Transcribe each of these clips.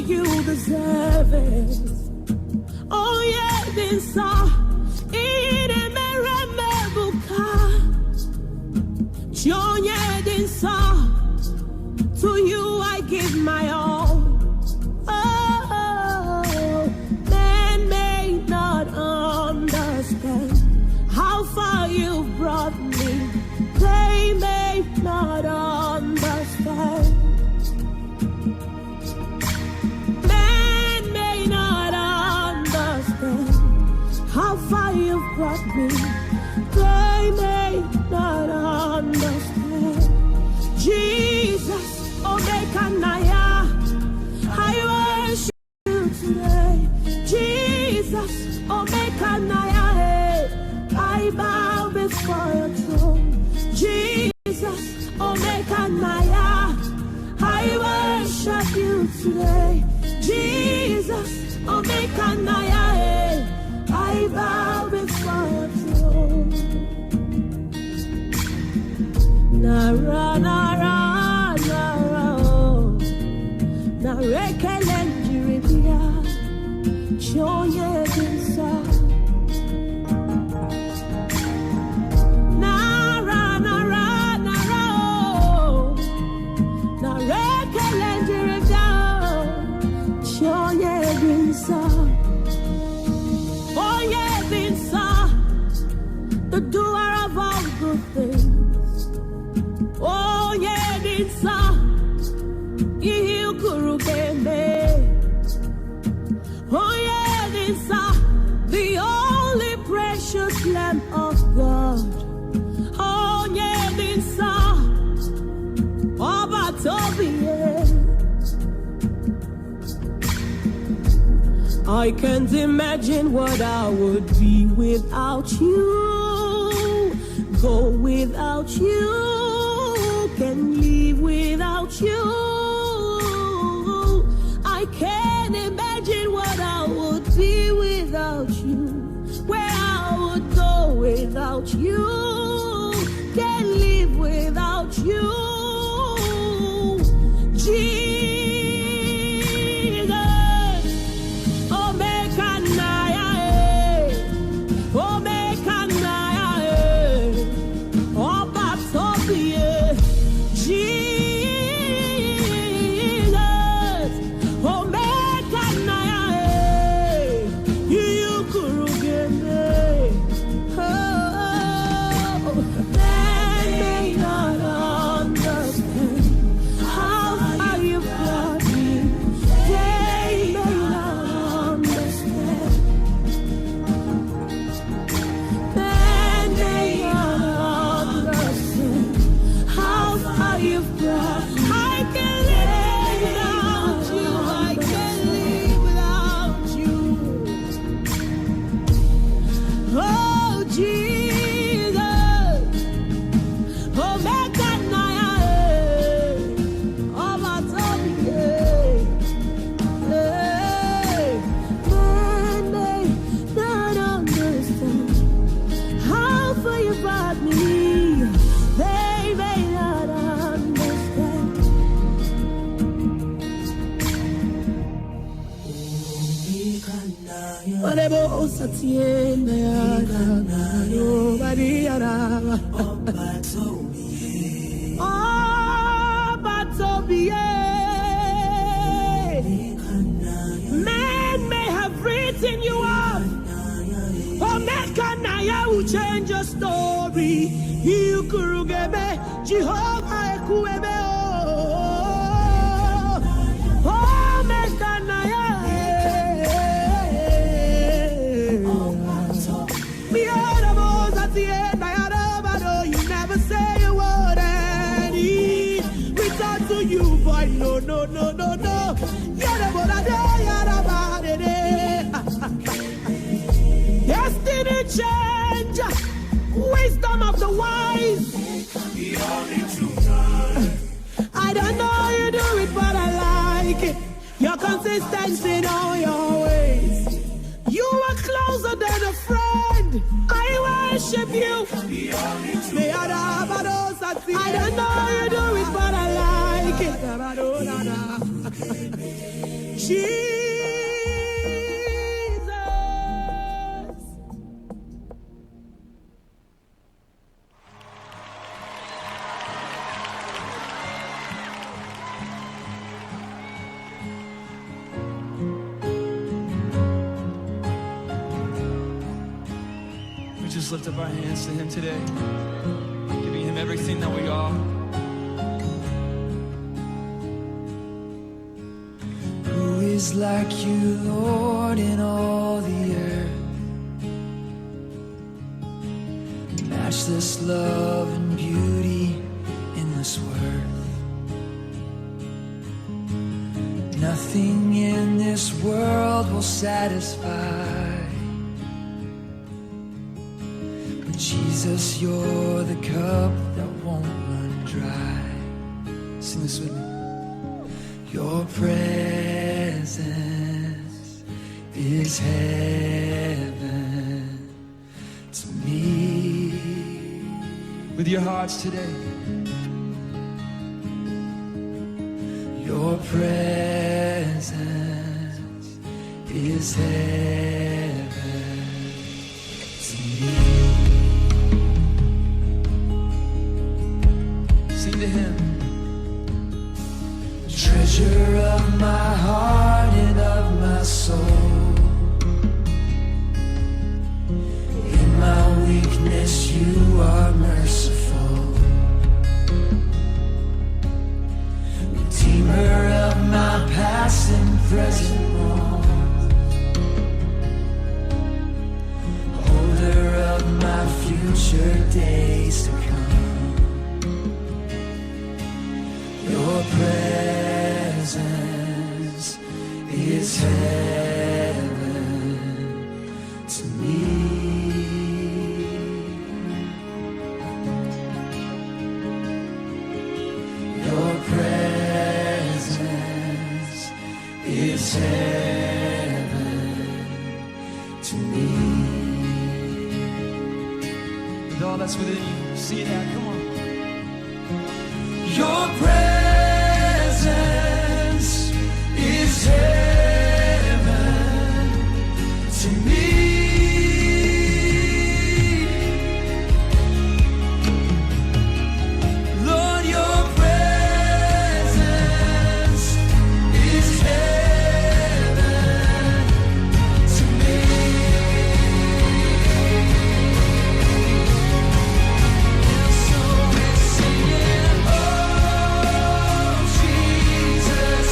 you deserve it. Oh yeah, this in a meremebuka. Jonye this to you I give my all. Oh, men may not understand how far you've brought me. They may not understand. Men may not understand how far you've brought me. They may not understand. Jesus, Omekanaya, I worship you today. Jesus, Omekanaya, I bow before your throne. Jesus, Omekanaya, I worship you today. Jesus, Omekanaya, I bow before your throne. Nara, nara, nara, oh. Narekelenjiribia, Choye Dinsa. Nara, nara, nara, oh. Narekelenjiribia, Choye Dinsa. Oh, yeah, Dinsa, the doer of all good things. Oh, yeah, Dinsa, you kurugeme. Oh, yeah, Dinsa, the only precious Lamb of God. Oh, yeah, Dinsa, Oba Tobiye. I can't imagine what I would be without you. Go without you. Can live without you. I can't imagine what I would be without you. Where I would go without you. Can't live without you. Jesus. Men may have written you off. Omekanaya will change your story. You kurugebe, Jehovah ekuebe. Omekanaya. You never say a word and he return to you, boy. No, no, no, no, no. Destiny change, wisdom of the wise. I don't know how you do it, but I like it. Your consistency in all your ways. You are closer than a friend. I worship you. I don't know how you do it, but I like it. Just lift up our hands to Him today, giving Him everything that we are. Who is like you, Lord, in all the earth? Matchless love and beauty in this world. Nothing in this world will satisfy. Jesus, you're the cup that won't run dry. Sing this with me. Your presence is heaven to me. With your hearts today. Your presence is heaven to me. To Him, treasure of my heart and of my soul. In my weakness, you are merciful. Redeemer of my past and present wrongs. Holder of my future days to come. Your presence is heaven to me. Your presence is heaven to me. With all that's within you, see that, come on. Your presence is heaven to me. Lord, your presence is heaven to me. So we're singing, oh Jesus,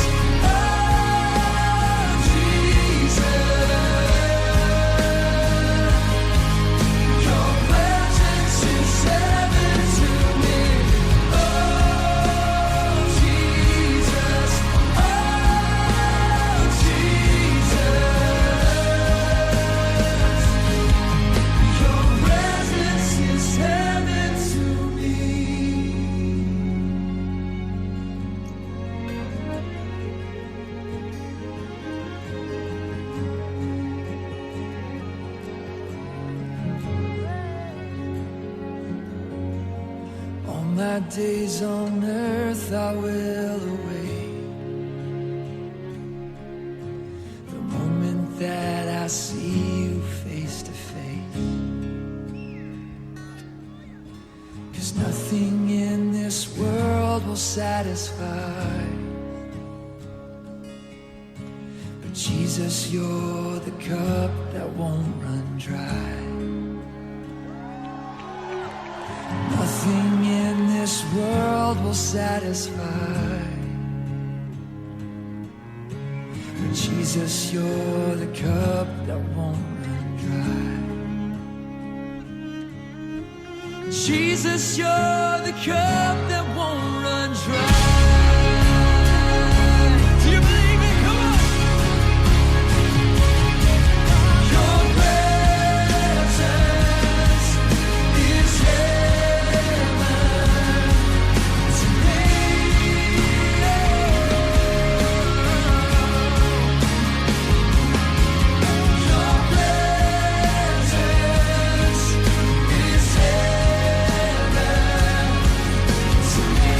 your presence is heaven to me. Oh Jesus, your presence is heaven to me. All my days on earth I will await the moment that I see you face to face. 'Cause nothing in this world will satisfy. But Jesus, you're the cup that won't run dry. Nothing in this world will satisfy. But Jesus, you're the cup that won't run dry. Jesus, you're the cup that won't run dry. Do you believe it? Come on. Your presence is heaven to me. Your presence is heaven to me.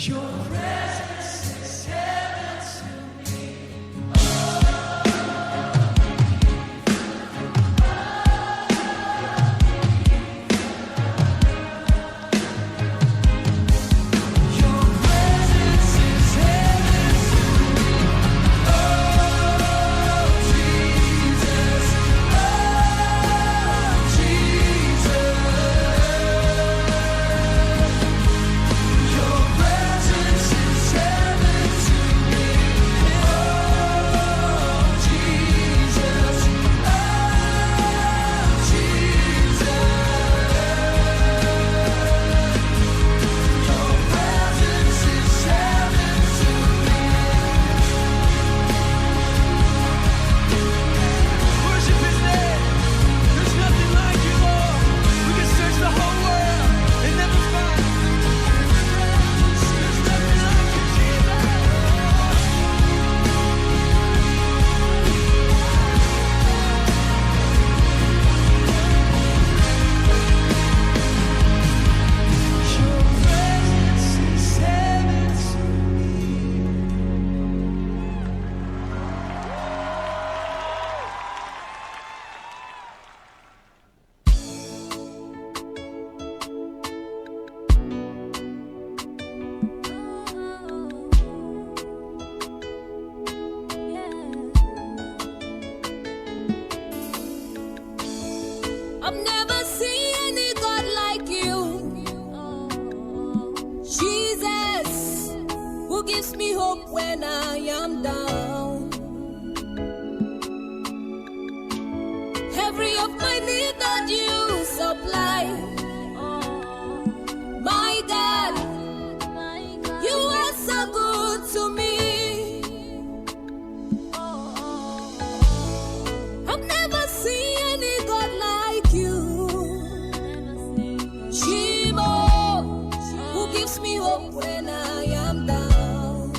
Your presence is heaven to me. Your presence is heaven to me. Oh, Jesus. Oh, Jesus. Your presence is heaven to me. Oh, Jesus. Oh, Jesus. Your presence is heaven to me. Worship His name. There's nothing like you, Lord. We can search the whole world and never find. There's nothing like you, Jesus. Your presence is heaven to me. I've never seen any God like you, Jesus, who gives me hope when I am down. Every of my need that you supply, my God, you are so good to me. I've never seen any God like you, Shimo, who gives me hope when I am down.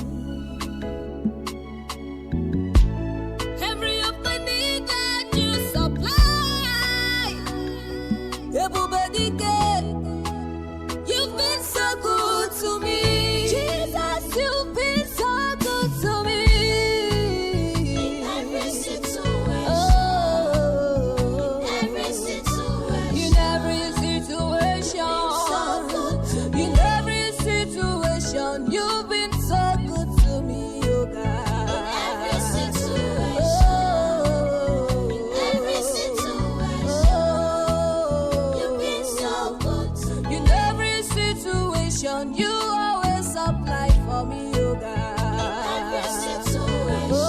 Every of my need that you supply, everybody get. You've been so good to me, Jesus. You've been so good to me. In every situation, every situation, in every situation, in every situation, you've been so good to me, oh God. In every situation, in every situation, you've been so good to me. In every situation, you always supply for me, oh God. In every situation,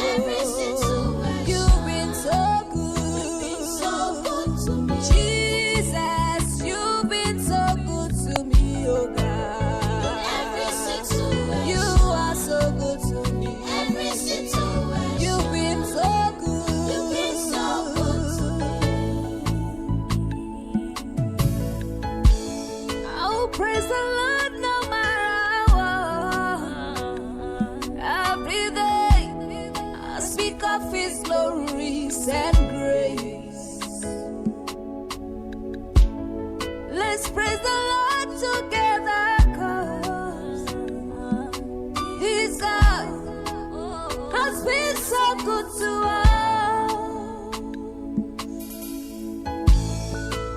every situation, you've been so good to me. Jesus, you've been so good to me, oh God. In every situation, you are so good to me. Every situation, you've been so good. You've been so good to me. I'll praise the Lord no matter what. Every day I speak of His glories and grace. Let's praise the Lord together, 'cause His God has been so good to us.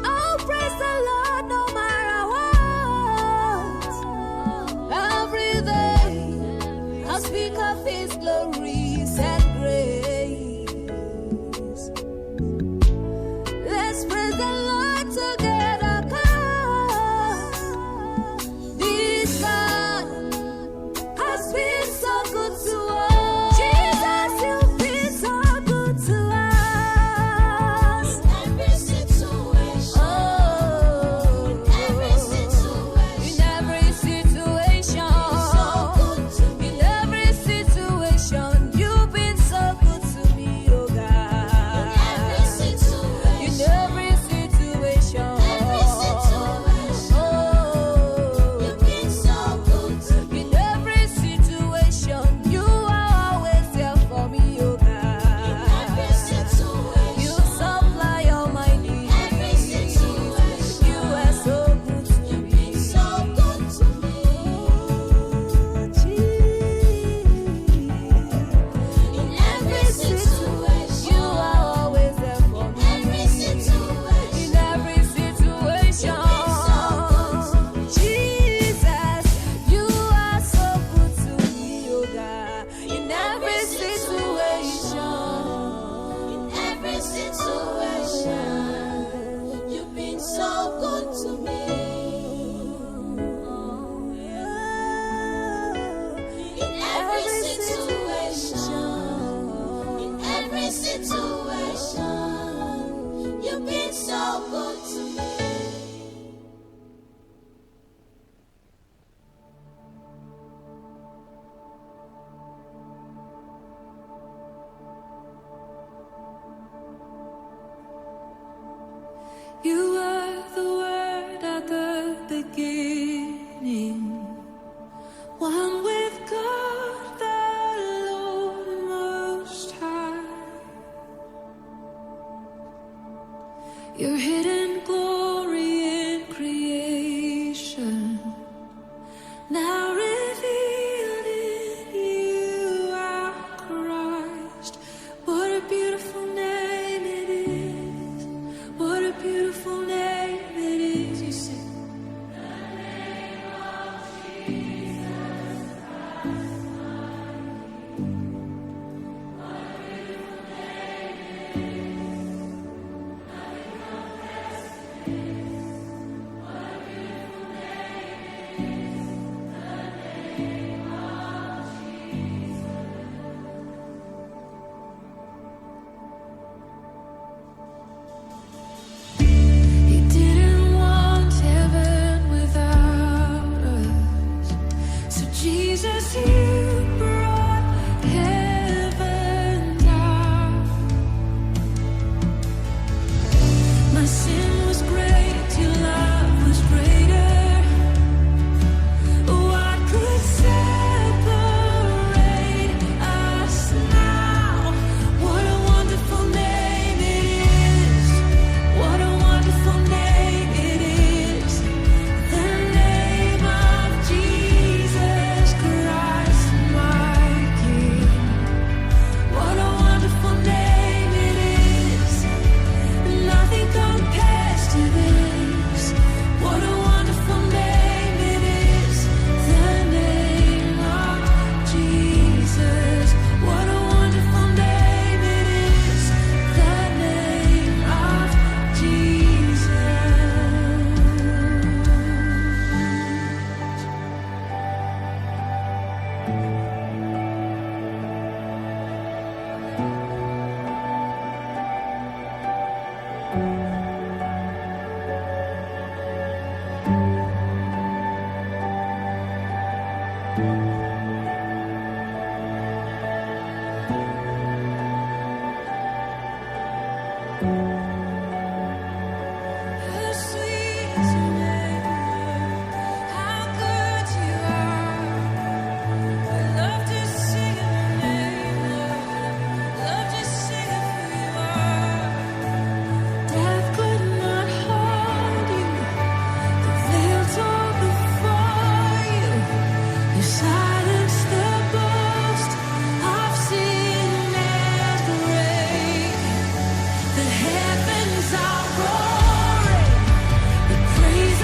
I'll praise the Lord no matter what. Every day I speak of His glories and grace. Let's praise the Lord together, 'cause this God has been so good to us. Jesus, you've been so good to us. In every situation, in every situation, in every situation, in every situation, good to me. You were the word at the beginning, one with God the Lord Most High. Your hidden glory in creation, now revealed in you, our Christ. What a beautiful name it is. What a beautiful name it is. You sing. He didn't want heaven without us. So Jesus, you brought heaven down. My sin was great, your love was greater. What could separate us now? What a wonderful name it is. What a wonderful name it is. The name of Jesus Christ, my King. What a wonderful name it is. Nothing compares to this. What a wonderful name it is. The name of Jesus. What a wonderful name it is. The name of Jesus. How sweet is your name, how good you are. We love to sing your name, Lord. Love to sing who you are. Death could not hold you. The veil tore before you. You silenced the boast of sin and grave. The heavens are roaring. The praise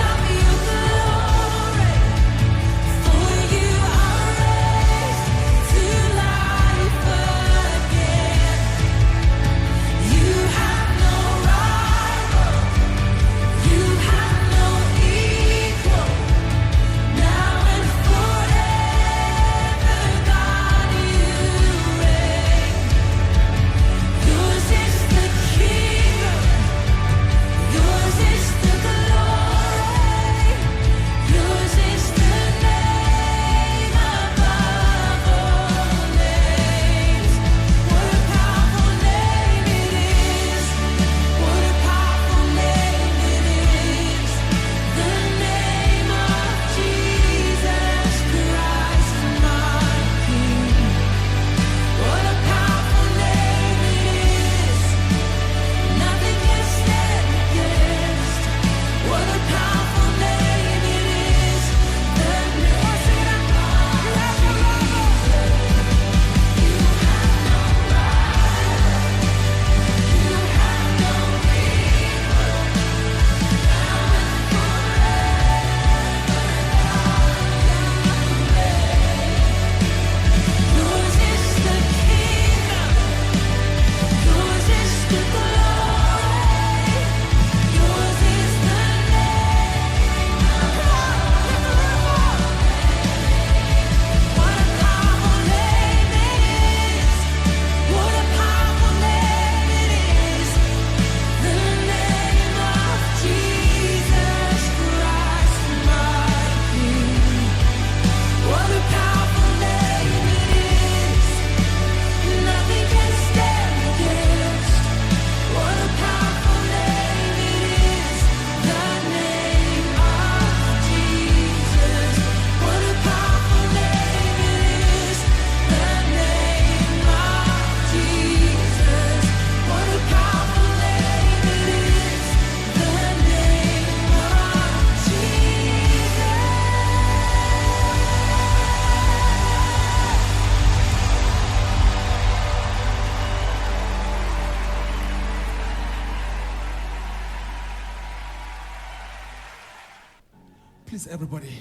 Please, everybody,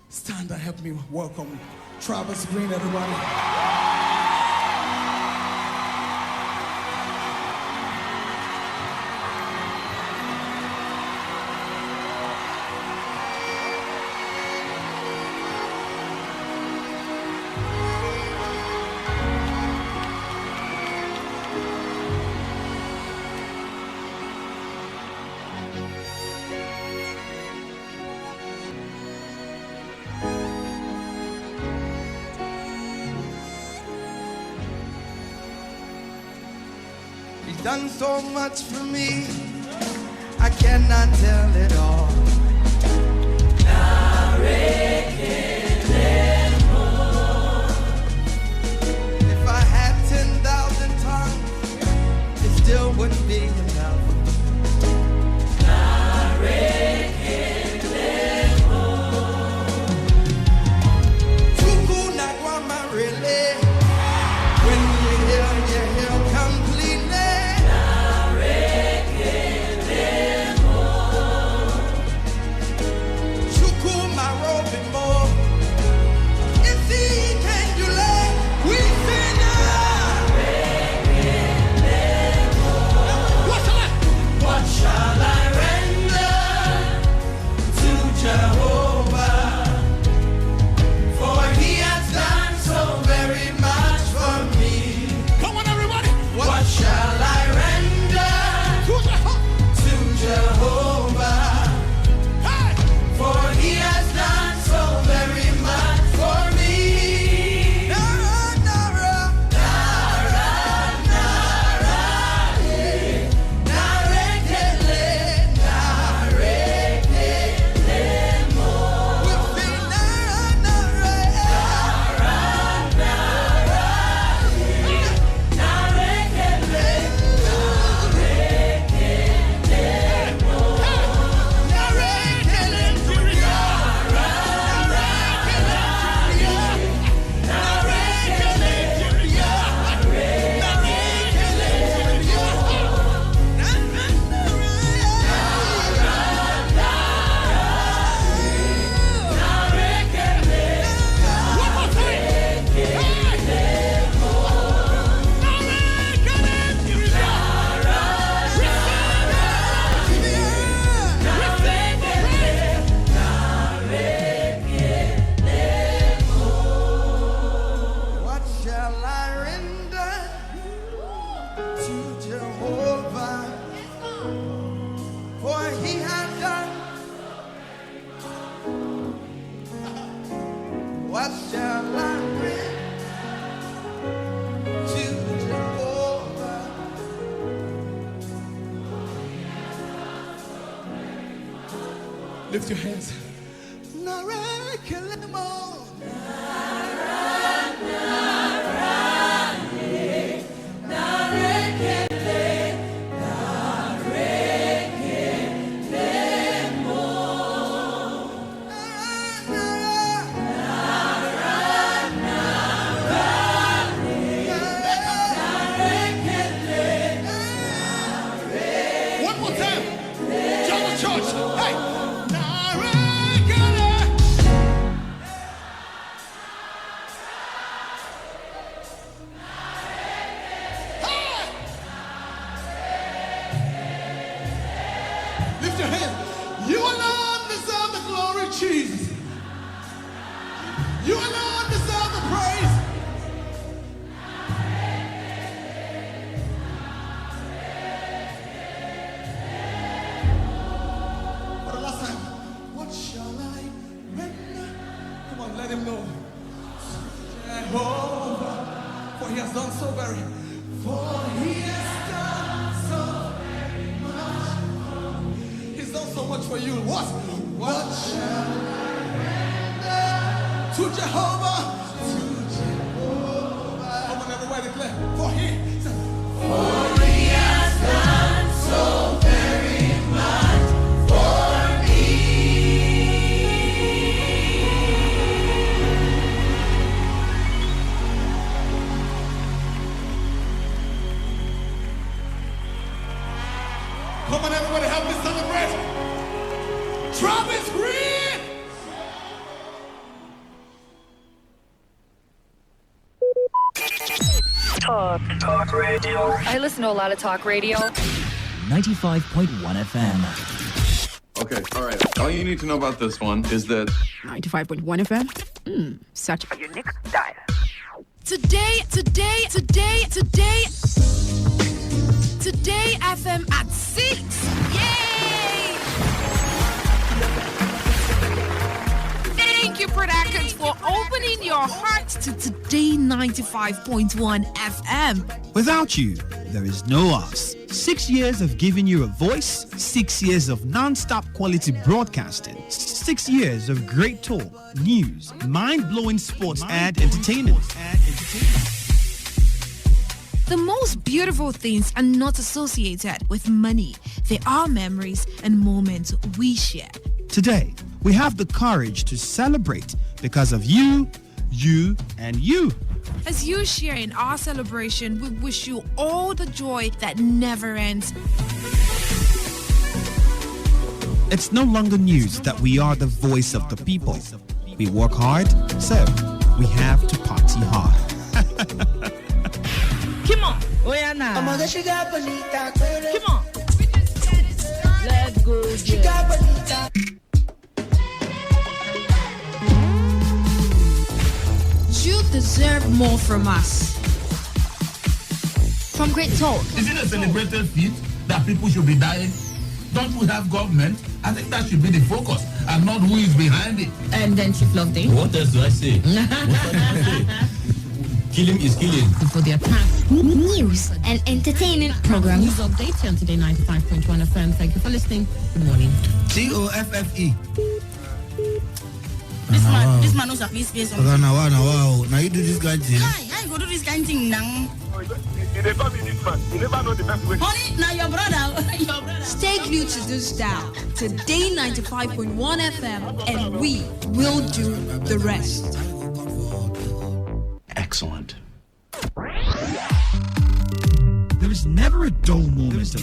stand and help me welcome Travis Green, everybody. He's done so much for me, I cannot tell it all. If I had 10,000 tongues, it still wouldn't be enough. Tuku nakwama really. When you hear completely. Chuku my robe and more. If he can do that, we sing What shall I render to Jehovah? For he has done so very much for me. Come on, everybody. What shall I render to Jehovah? Hey! For he has done so very much for me. Nara, nara, nara, nara, narekele, narekele mo. We sing nara, nara, What shall I render to Jehovah? For he has done. What shall I render to Jehovah? Lift your hands. Narekelemo. One more time. Tell the church. Hey! Lift your hands. You alone deserve the glory, Jesus. You alone deserve the praise. For the last time, what shall I render? Come on, let him know. Jehovah, for he has done so very. For he has done so very much. He's done so much for you. What shall I render to Jehovah? To Jehovah. Come on, everybody declare. For he has done so very much for me. Come on, everybody, help me celebrate. Travis Green! Talk radio. I listen to a lot of talk radio. 95.1 FM. Okay, all right. All you need to know about this one is that 95.1 FM? Such a unique style. Today FM at 6. Yay! Thank you, Productions, for opening your heart to Today 95.1 FM. Without you, there is no us. 6 years of giving you a voice, 6 years of non-stop quality broadcasting, 6 years of great talk, news, mind-blowing sports and entertainment. The most beautiful things are not associated with money. They are memories and moments we share. Today, we have the courage to celebrate because of you, and you. As you share in our celebration, we wish you all the joy that never ends. It's no longer news that we are the voice of the people. We work hard, so we have to party hard. Come on. Oh yeah, now. Come on. Let's go. You deserve more from us. From Great Talk. Is it a celebrated feat that people should be dying? Don't we have government? I think that should be the focus and not who is behind it. And then Chief Loveday. What else do I say? Killing is killing. For the attack. News and entertaining programs. News update on Today 95.1 FM. Thank you for listening. Good morning. TOFFE. This man knows a piece of Wow. Now you do this kind of thing. I go do this kind of thing now. You never know the best way. Honey, now your brother. Stay glued to this dial. Today 95.1 FM, and we will do the rest. Excellent. There is never a dull moment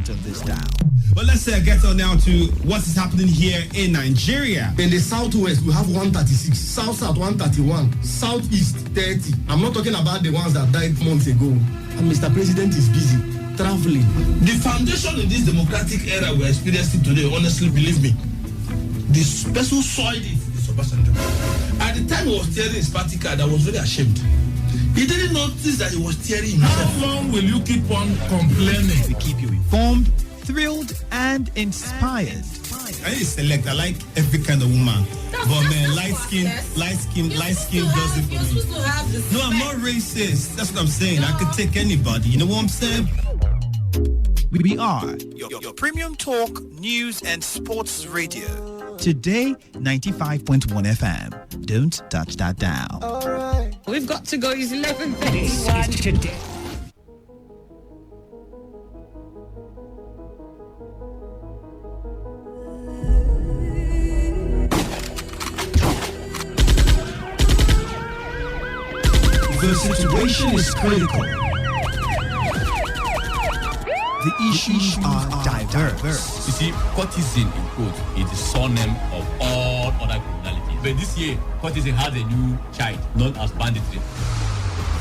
of this dial. But let's get on now to what is happening here in Nigeria. In the southwest, we have 136, south 131, southeast 30. I'm not talking about the ones that died months ago. And Mr. President is busy traveling. The foundation in this democratic era we're experiencing today, honestly, believe me, the person saw it is Obasanjo. At the time he was tearing his party card, I was very ashamed. He didn't notice that he was tearing himself. How long will you keep on complaining? We keep you informed, thrilled, and inspired. I need to select. I like every kind of woman. But man, light skin does it for me. No, I'm not racist. That's what I'm saying. I could take anybody. You know what I'm saying? We are your premium talk, news, and sports radio. Today, 95.1 FM. Don't touch that dial. All right. We've got to go. It's 11:31 today. The situation is critical. The issues are diverse. You see, courtesan in quote is the surname of all other criminality. But this year, courtesan has a new child known as banditry.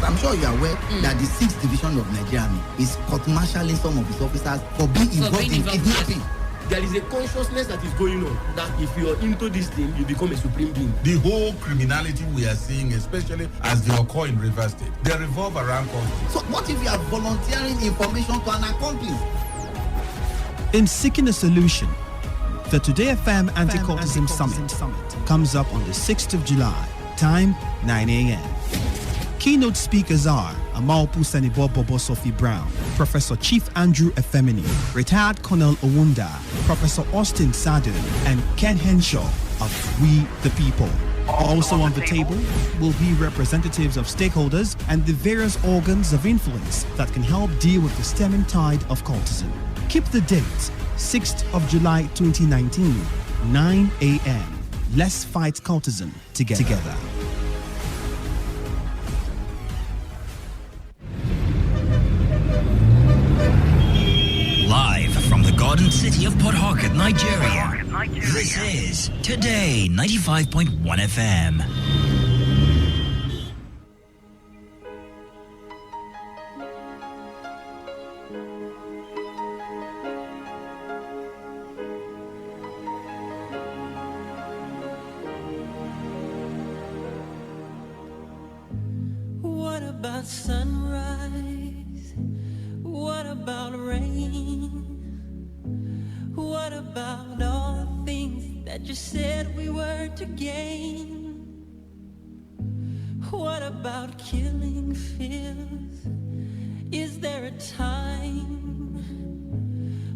I'm sure you are aware that the 6th Division of Nigeria Army is court-martialing some of its officers for being involved in kidnapping. There is a consciousness that is going on that if you are into this thing, you become a supreme being. The whole criminality we are seeing, especially as they occur in Rivers State, they revolve around countries. So what if you are volunteering information to an accomplice? In seeking a solution, the Today FM Anti-Cultism Summit comes up on the 6th of July, time 9 a.m. Keynote speakers are Amalpu Senibo Bobo Sophie Brown, Professor Chief Andrew Efemini, Retired Colonel Owunda, Professor Austin Sadu, and Ken Henshaw of We the People. Also on the table will be representatives of stakeholders and the various organs of influence that can help deal with the stemming tide of cultism. Keep the date, 6th of July 2019, 9 a.m. Let's fight cultism together. Live from the Garden City of Port Harcourt, Nigeria. This is Today 95.1 FM. about sunrise? What about rain? What about all the things that you said we were to gain? What about killing fears? Is there a time?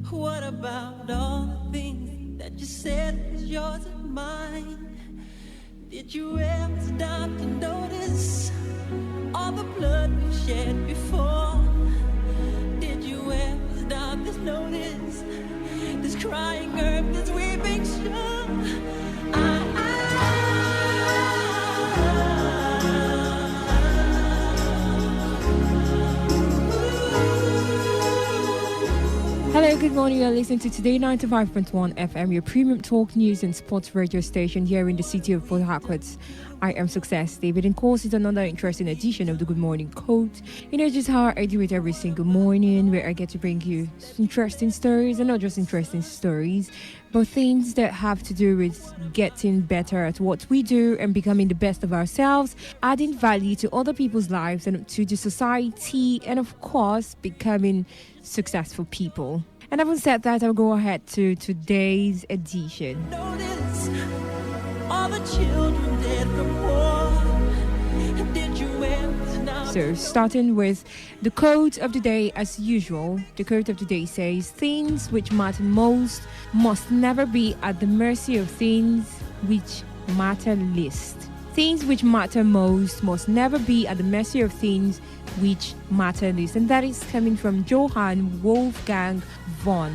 What about all the things that you said was yours and mine? Did you ever stop to notice all the blood we've shed before? Did you ever stop to notice this crying earth, this weeping shore? Hello, good morning. You're listening to Today 95.1 FM, your premium talk, news and sports radio station here in the city of Port Harcourt. I am Success David, and course is another interesting edition of the Good Morning Quote. You know just how I do it every single morning, where I get to bring you interesting stories, and not just interesting stories, but things that have to do with getting better at what we do and becoming the best of ourselves, adding value to other people's lives and to the society, and of course, becoming successful people. And having said that, I'll go ahead to today's edition. Notice all the children dead from war. Did you ever stop? So, starting with the quote of the day, as usual, the quote of the day says, "Things which matter most must never be at the mercy of things which matter least." Things which matter most must never be at the mercy of things which matter least. And that is coming from Johann Wolfgang von.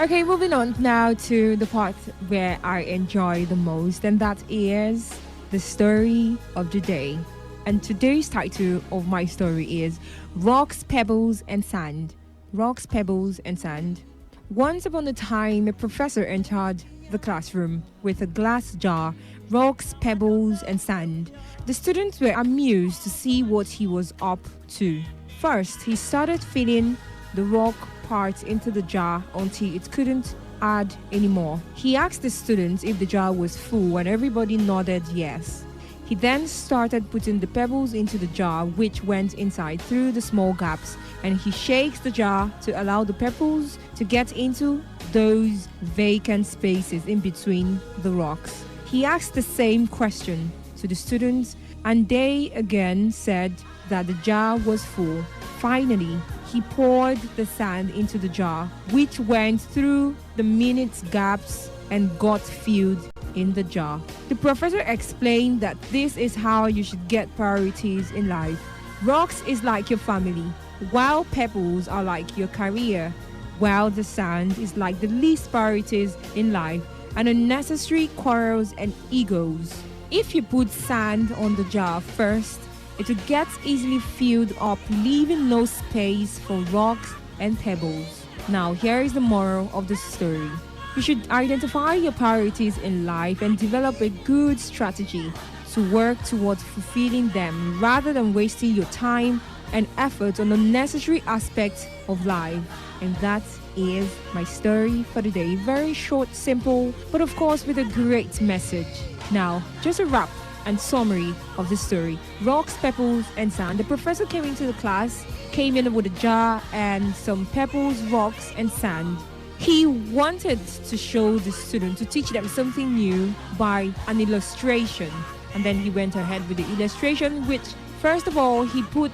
Okay, moving on now to the part where I enjoy the most, and that is the story of the day. And today's title of my story is Rocks, Pebbles and Sand. Rocks, Pebbles and Sand. Once upon a time, a professor entered the classroom with a glass jar, rocks, pebbles and sand. The students were amused to see what he was up to. First, he started filling the rock parts into the jar until it couldn't add anymore. He asked the students if the jar was full, and everybody nodded yes. He then started putting the pebbles into the jar, which went inside through the small gaps, and he shakes the jar to allow the pebbles to get into those vacant spaces in between the rocks. He asked the same question to the students, and they again said that the jar was full. Finally, he poured the sand into the jar, which went through the minute gaps and got filled in the jar. The professor explained that this is how you should get priorities in life. Rocks is like your family, while pebbles are like your career, while the sand is like the least priorities in life and unnecessary quarrels and egos. If you put sand on the jar first, it will get easily filled up, leaving no space for rocks and pebbles. Now, here is the moral of the story. You should identify your priorities in life and develop a good strategy to work towards fulfilling them, rather than wasting your time and effort on unnecessary aspects of life. And that is my story for the day. Very short, simple, but of course with a great message. Now, just a wrap and summary of the story. Rocks, pebbles and sand. The professor came into the class, came in with a jar and some pebbles, rocks and sand. He wanted to show the student, to teach them something new by an illustration. And then he went ahead with the illustration, which first of all, he put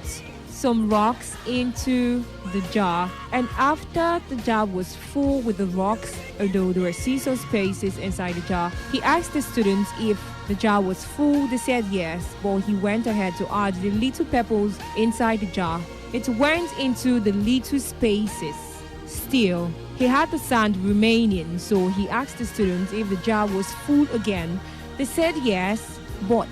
some rocks into the jar, and after the jar was full with the rocks, although there were still some spaces inside the jar, he asked the students if the jar was full. They said yes, but he went ahead to add the little pebbles inside the jar. It went into the little spaces. Still, he had the sand remaining, so he asked the students if the jar was full again. They said yes, but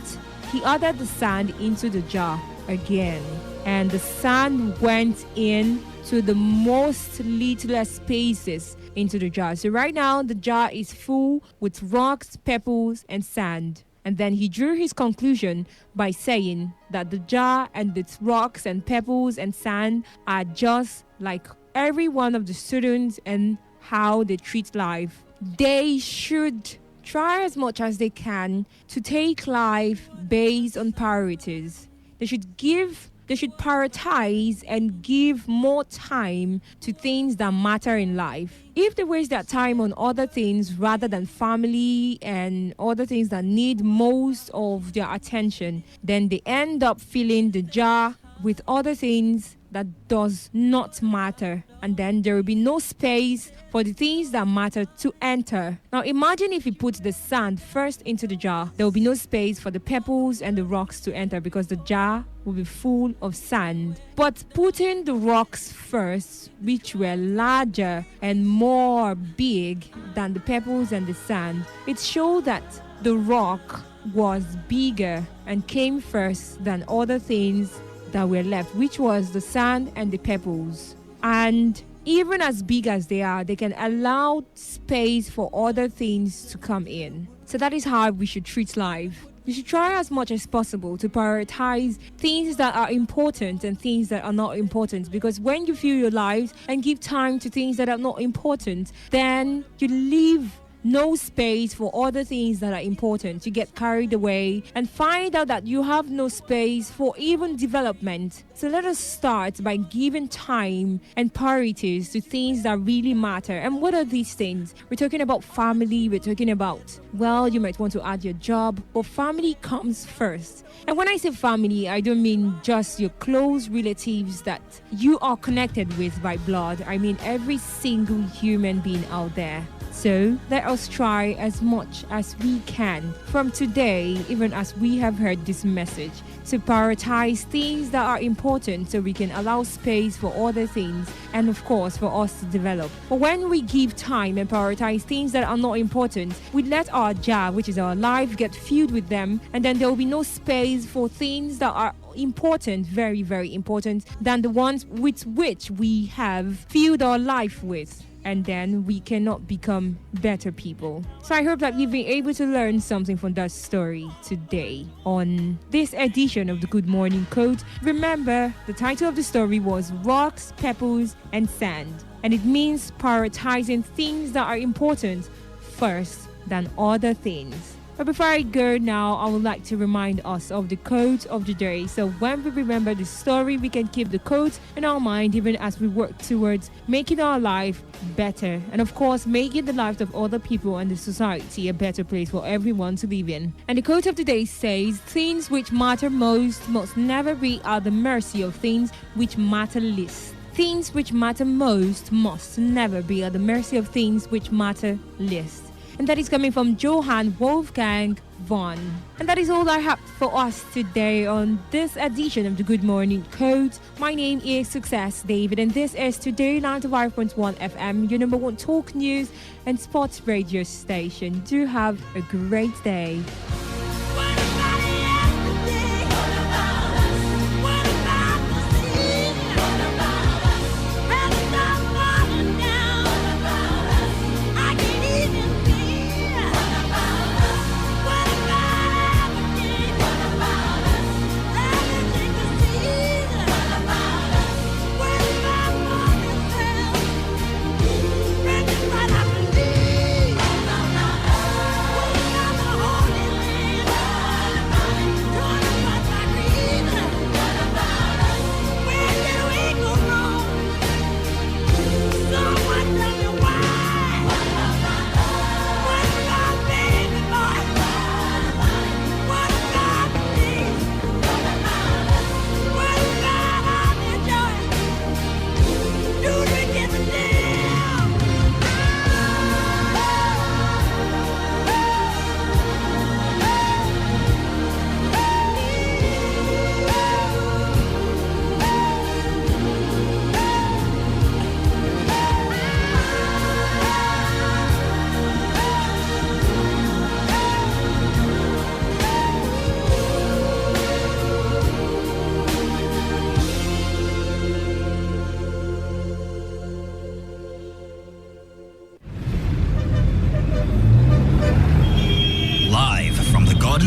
he added the sand into the jar again, and the sand went in to the most littlest spaces into the jar. So right now the jar is full with rocks, pebbles and sand. And then he drew his conclusion by saying that the jar and its rocks and pebbles and sand are just like every one of the students and how they treat life. They should try as much as they can to take life based on priorities. They should give they should prioritize and give more time to things that matter in life. If they waste their time on other things rather than family and other things that need most of their attention, then they end up filling the jar with other things that does not matter, and then there will be no space for the things that matter to enter. Now imagine if you put the sand first into the jar, there will be no space for the pebbles and the rocks to enter because the jar will be full of sand. But putting the rocks first, which were larger and more big than the pebbles and the sand, it showed that the rock was bigger and came first than other things that were left, which was the sand and the pebbles. And even as big as they are, they can allow space for other things to come in. So that is how we should treat life. You should try as much as possible to prioritize things that are important and things that are not important, because when you fill your lives and give time to things that are not important, then you leave no space for other things that are important. You get carried away and find out that you have no space for even development. So let us start by giving time and priorities to things that really matter. And what are these things? We're talking about family. We're talking about, well, you might want to add your job, but family comes first. And when I say family, I don't mean just your close relatives that you are connected with by blood. I mean every single human being out there. So let us try as much as we can from today, even as we have heard this message, to prioritize things that are important so we can allow space for other things and of course for us to develop. But when we give time and prioritize things that are not important, we let our jar, which is our life, get filled with them, and then there will be no space for things that are important, very, very important, than the ones with which we have filled our life with. And then we cannot become better people. So I hope that you've been able to learn something from that story today on this edition of the Good Morning Code. Remember, the title of the story was Rocks, Pebbles, and Sand. And it means prioritizing things that are important first than other things. But before I go now, I would like to remind us of the quote of the day. So when we remember the story, we can keep the quote in our mind even as we work towards making our life better. And of course, making the lives of other people and the society a better place for everyone to live in. And the quote of the day says, things which matter most must never be at the mercy of things which matter least. Things which matter most must never be at the mercy of things which matter least. And that is coming from Johann Wolfgang von. And that is all I have for us today on this edition of the Good Morning Code. My name is Success David, and this is Today 95.1 FM, your number one talk news and sports radio station. Do have a great day.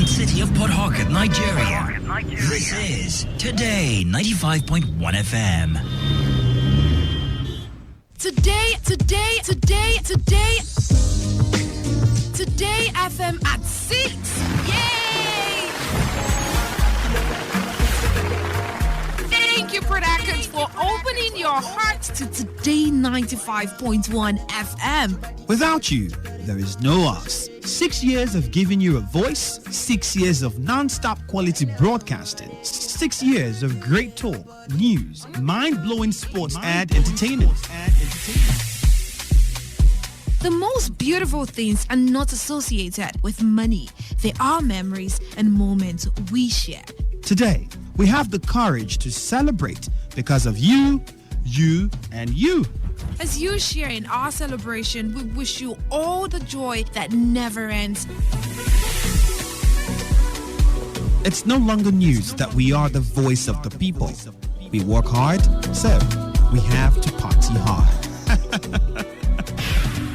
City of Port Harcourt, Nigeria. This is Today 95.1 FM. Today FM at 6. Yay! Production for opening your heart to Today 95.1 FM. Without you, there is no us. 6 years of giving you a voice, 6 years of non-stop quality broadcasting, 6 years of great talk, news, mind-blowing sports and entertainment. The most beautiful things are not associated with money. They are memories and moments we share. Today, we have the courage to celebrate because of you, and you. As you share in our celebration, we wish you all the joy that never ends. It's no longer news that we are the voice of the people. We work hard, so we have to party hard.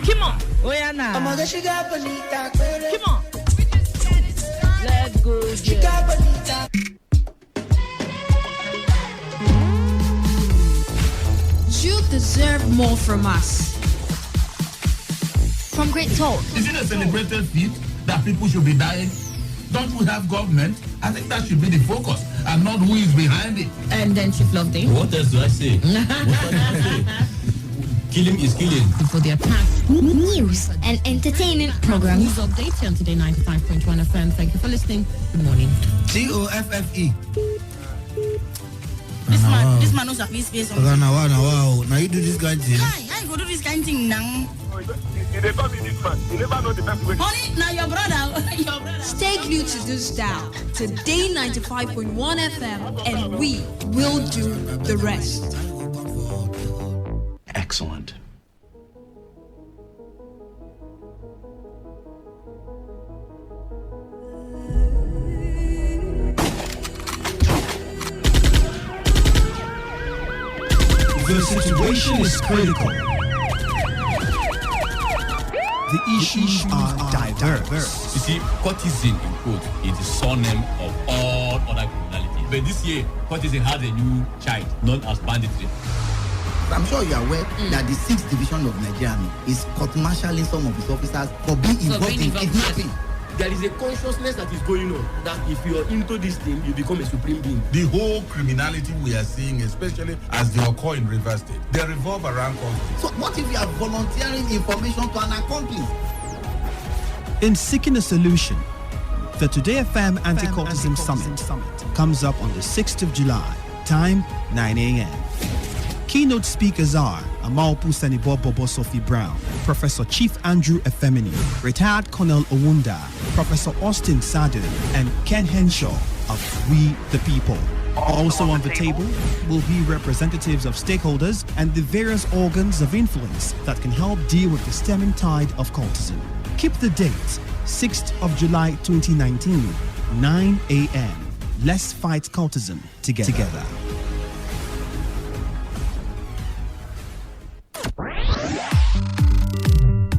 Come on. Oh yeah, now. Come on. Let's go. You deserve more from us. From great talk. Is it a celebrated feat that people should be dying? Don't we have government? I think that should be the focus and not who is behind it. And then Chief Loveday. What else do I say? Killing is killing. For the attack. News and entertainment program. News update on Today 95.1 FM. Thank you for listening. Good morning. COFFE. This man knows at least face on. Now you do this kind of thing. I go do this kind of thing now. You never be this man. You never know the best way. Honey, now your brother. Stay glued to this dial, Today 95.1 FM, and we will do the rest. Excellent. The situation is critical. The issues are diverse. You see, courtesan in quote is the surname of all other criminality. But this year, courtesan has a new child known as banditry. I'm sure you are aware that the 6th Division of Nigeria is court-martialing some of its officers for being involved in kidnapping. There is a consciousness that is going on that if you are into this thing, you become a supreme being. The whole criminality we are seeing, especially as they occur in Rivers State, they revolve around conflict. So what if you are volunteering information to an accomplice? In seeking a solution, the Today FM Anti-Cultism Summit comes up on the 6th of July, time 9 a.m. Keynote speakers are Amalpu Senibo Bobo Sophie Brown, Professor Chief Andrew Efemini, Retired Colonel Owunda, Professor Austin Sadu, and Ken Henshaw of We the People. Also on the table will be representatives of stakeholders and the various organs of influence that can help deal with the stemming tide of cultism. Keep the date, 6th of July 2019, 9 a.m. Let's fight cultism together.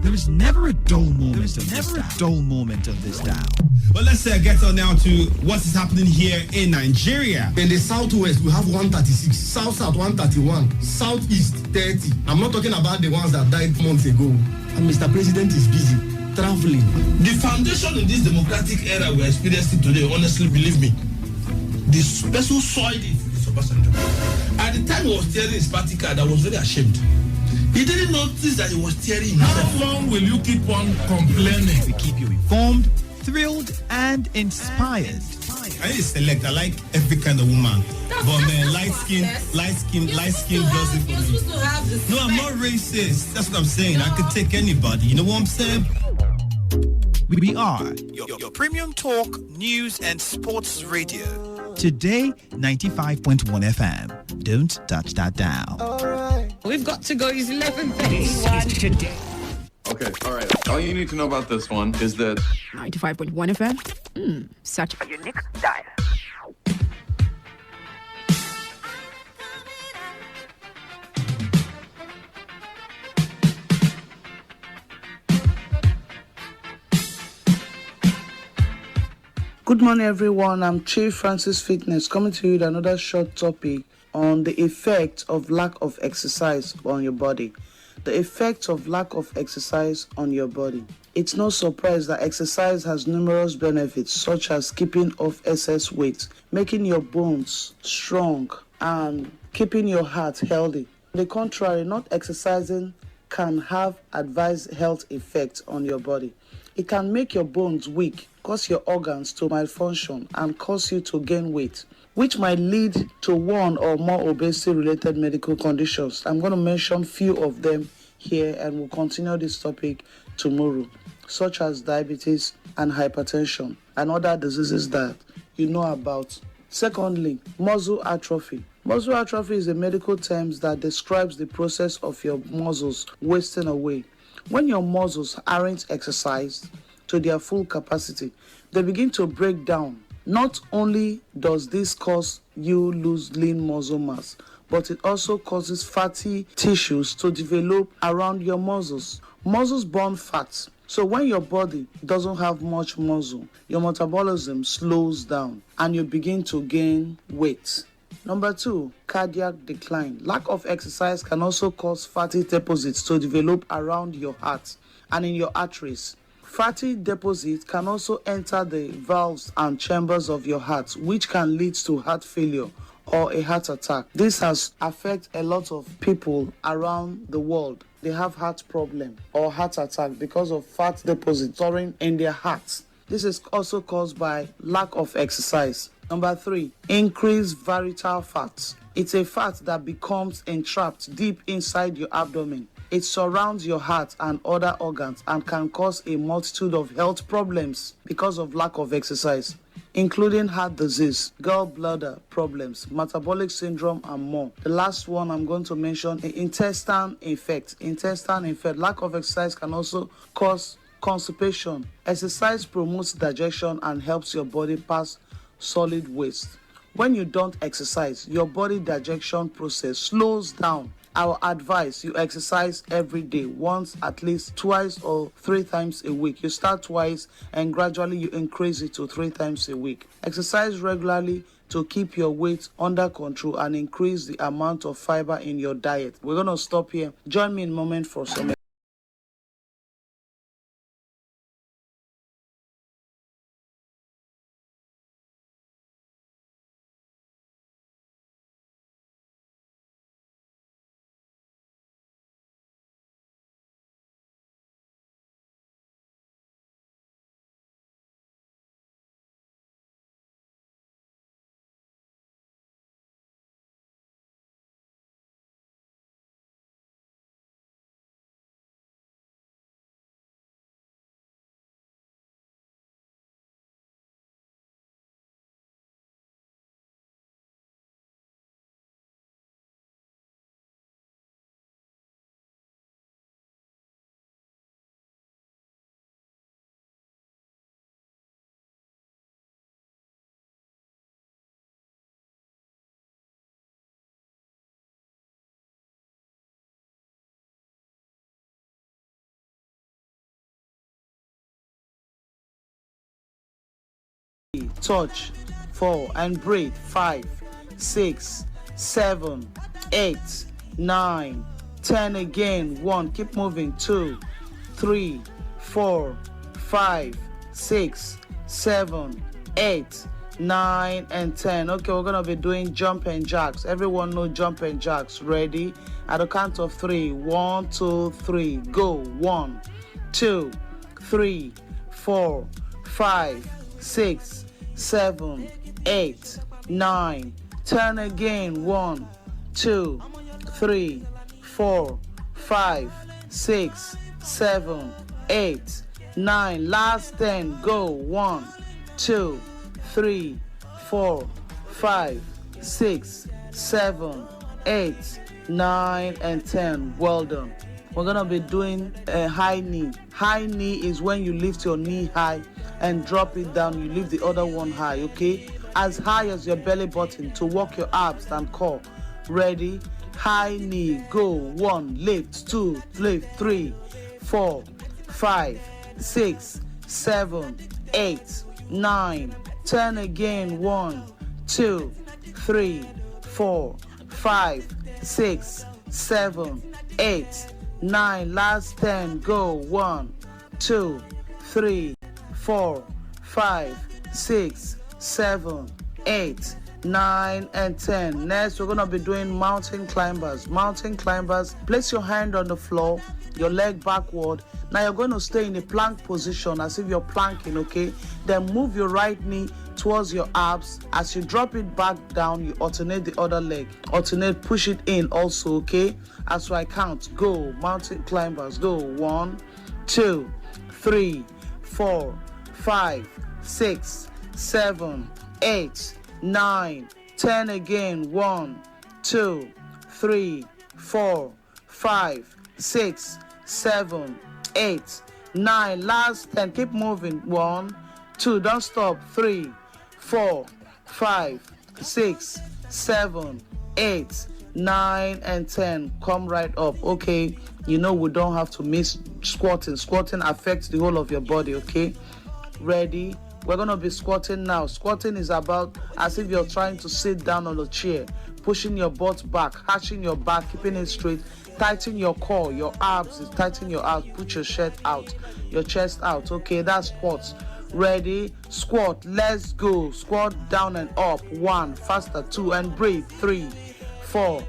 There is never a dull moment of this dial. But let's get on now to what is happening here in Nigeria. In the southwest, we have 136, south 131, southeast 30. I'm not talking about the ones that died months ago. And Mr. President is busy traveling. The foundation in this democratic era we're experiencing today, honestly, believe me, the special soil is Obasanjo. At the time he was tearing his party card, I was very ashamed. He didn't notice that he was tearing himself. How long will you keep on complaining? We keep you informed, thrilled, and inspired. I need to select. I like every kind of woman. But man, light skin does it for me. No, I'm not racist. That's what I'm saying. I could take anybody. You know what I'm saying? We are your premium talk, news, and sports radio. Today, 95.1 FM. Don't touch that dial. All right. We've got to go. It's 11:31 today. Okay, all right. All you need to know about this one is that 95.1 FM. Such a unique dial. Good morning, everyone. I'm Chief Francis Fitness coming to you with another short topic on the effect of lack of exercise on your body. The effect of lack of exercise on your body. It's no surprise that exercise has numerous benefits such as keeping off excess weight, making your bones strong, and keeping your heart healthy. On the contrary, not exercising can have adverse health effects on your body. It can make your bones weak, cause your organs to malfunction, and cause you to gain weight, which might lead to one or more obesity-related medical conditions. I'm going to mention few of them here, and we'll continue this topic tomorrow, such as diabetes and hypertension and other diseases that you know about. Secondly, muscle atrophy. Muscle atrophy is a medical term that describes the process of your muscles wasting away. When your muscles aren't exercised to their full capacity, they begin to break down. Not only does this cause you lose lean muscle mass, but it also causes fatty tissues to develop around your muscles. Muscles burn fat. So when your body doesn't have much muscle, your metabolism slows down and you begin to gain weight. Number 2, cardiac decline. Lack of exercise can also cause fatty deposits to develop around your heart and in your arteries. Fatty deposits can also enter the valves and chambers of your heart, which can lead to heart failure or a heart attack. This has affected a lot of people around the world. They have heart problem or heart attack because of fat deposits storing in their hearts. This is also caused by lack of exercise. Number 3, increased varietal fat. It's a fat that becomes entrapped deep inside your abdomen. It surrounds your heart and other organs and can cause a multitude of health problems because of lack of exercise, including heart disease, gallbladder problems, metabolic syndrome, and more. The last one I'm going to mention is intestine infect. Lack of exercise can also cause constipation. Exercise promotes digestion and helps your body pass solid waste. When you don't exercise, your body digestion process slows down. Our advice, you exercise every day, once, at least twice or 3 times a week. You start twice and gradually you increase it to 3 times a week. Exercise regularly to keep your weight under control and increase the amount of fiber in your diet. We're going to stop here. Join me in a moment for some. Touch 4 and breathe 5, 6, 7, 8, 9, 10 again 1, keep moving 2, 3, 4, 5, 6, 7, 8, 9 and 10. Okay, we're gonna be doing jump and jacks. Everyone know jump and jacks. Ready? At the count of 3, 1, 2, 3, go. 1, 2, 3, 4, 5, 6, 7, 8, 9, 10 again. 1, 2, 3, 4, 5, 6, 7, 8, 9. Last 10. Go. 1, 2, 3, 4, 5, 6, 7, 8, 9 and 10. Well done. We're gonna be doing a high knee. High knee is when you lift your knee high and drop it down. You leave the other one high, okay? As high as your belly button to work your abs and core. Ready? High knee. Go. 1, lift. 2, lift. 3, 4, 5, 6, 7, 8, 9, 10 again. 1, 2, 3, 4, 5, 6, 7, 8, 9. Last 10. Go. 1, 2, 3, 4, 5, 6, 7, 8, 9, and 10. Next, we're going to be doing mountain climbers. Mountain climbers, place your hand on the floor, your leg backward. Now you're going to stay in a plank position as if you're planking, okay? Then move your right knee towards your abs. As you drop it back down, you alternate the other leg. Alternate, push it in also, okay? As I count, go. Mountain climbers, go. 1, 2, 3, 4, 5, 6, 7, 8, 9, 10 again. 1, 2, 3, 4, 5, 6, 7, 8, 9. Last 10. Keep moving. 1, 2. Don't stop. 3, 4, 5, 6, 7, 8, 9, and 10. Come right up. Okay. You know we don't have to miss squatting. Squatting affects the whole of your body. Okay. Ready? We're going to be squatting now. Squatting is about as if you're trying to sit down on a chair, pushing your butt back, arching your back, keeping it straight, tighten your core, your abs, tighten your abs, put your chest out, Okay, that's squats. Ready? Squat. Let's go. Squat down and up. 1, faster. 2, and breathe. 3, 4,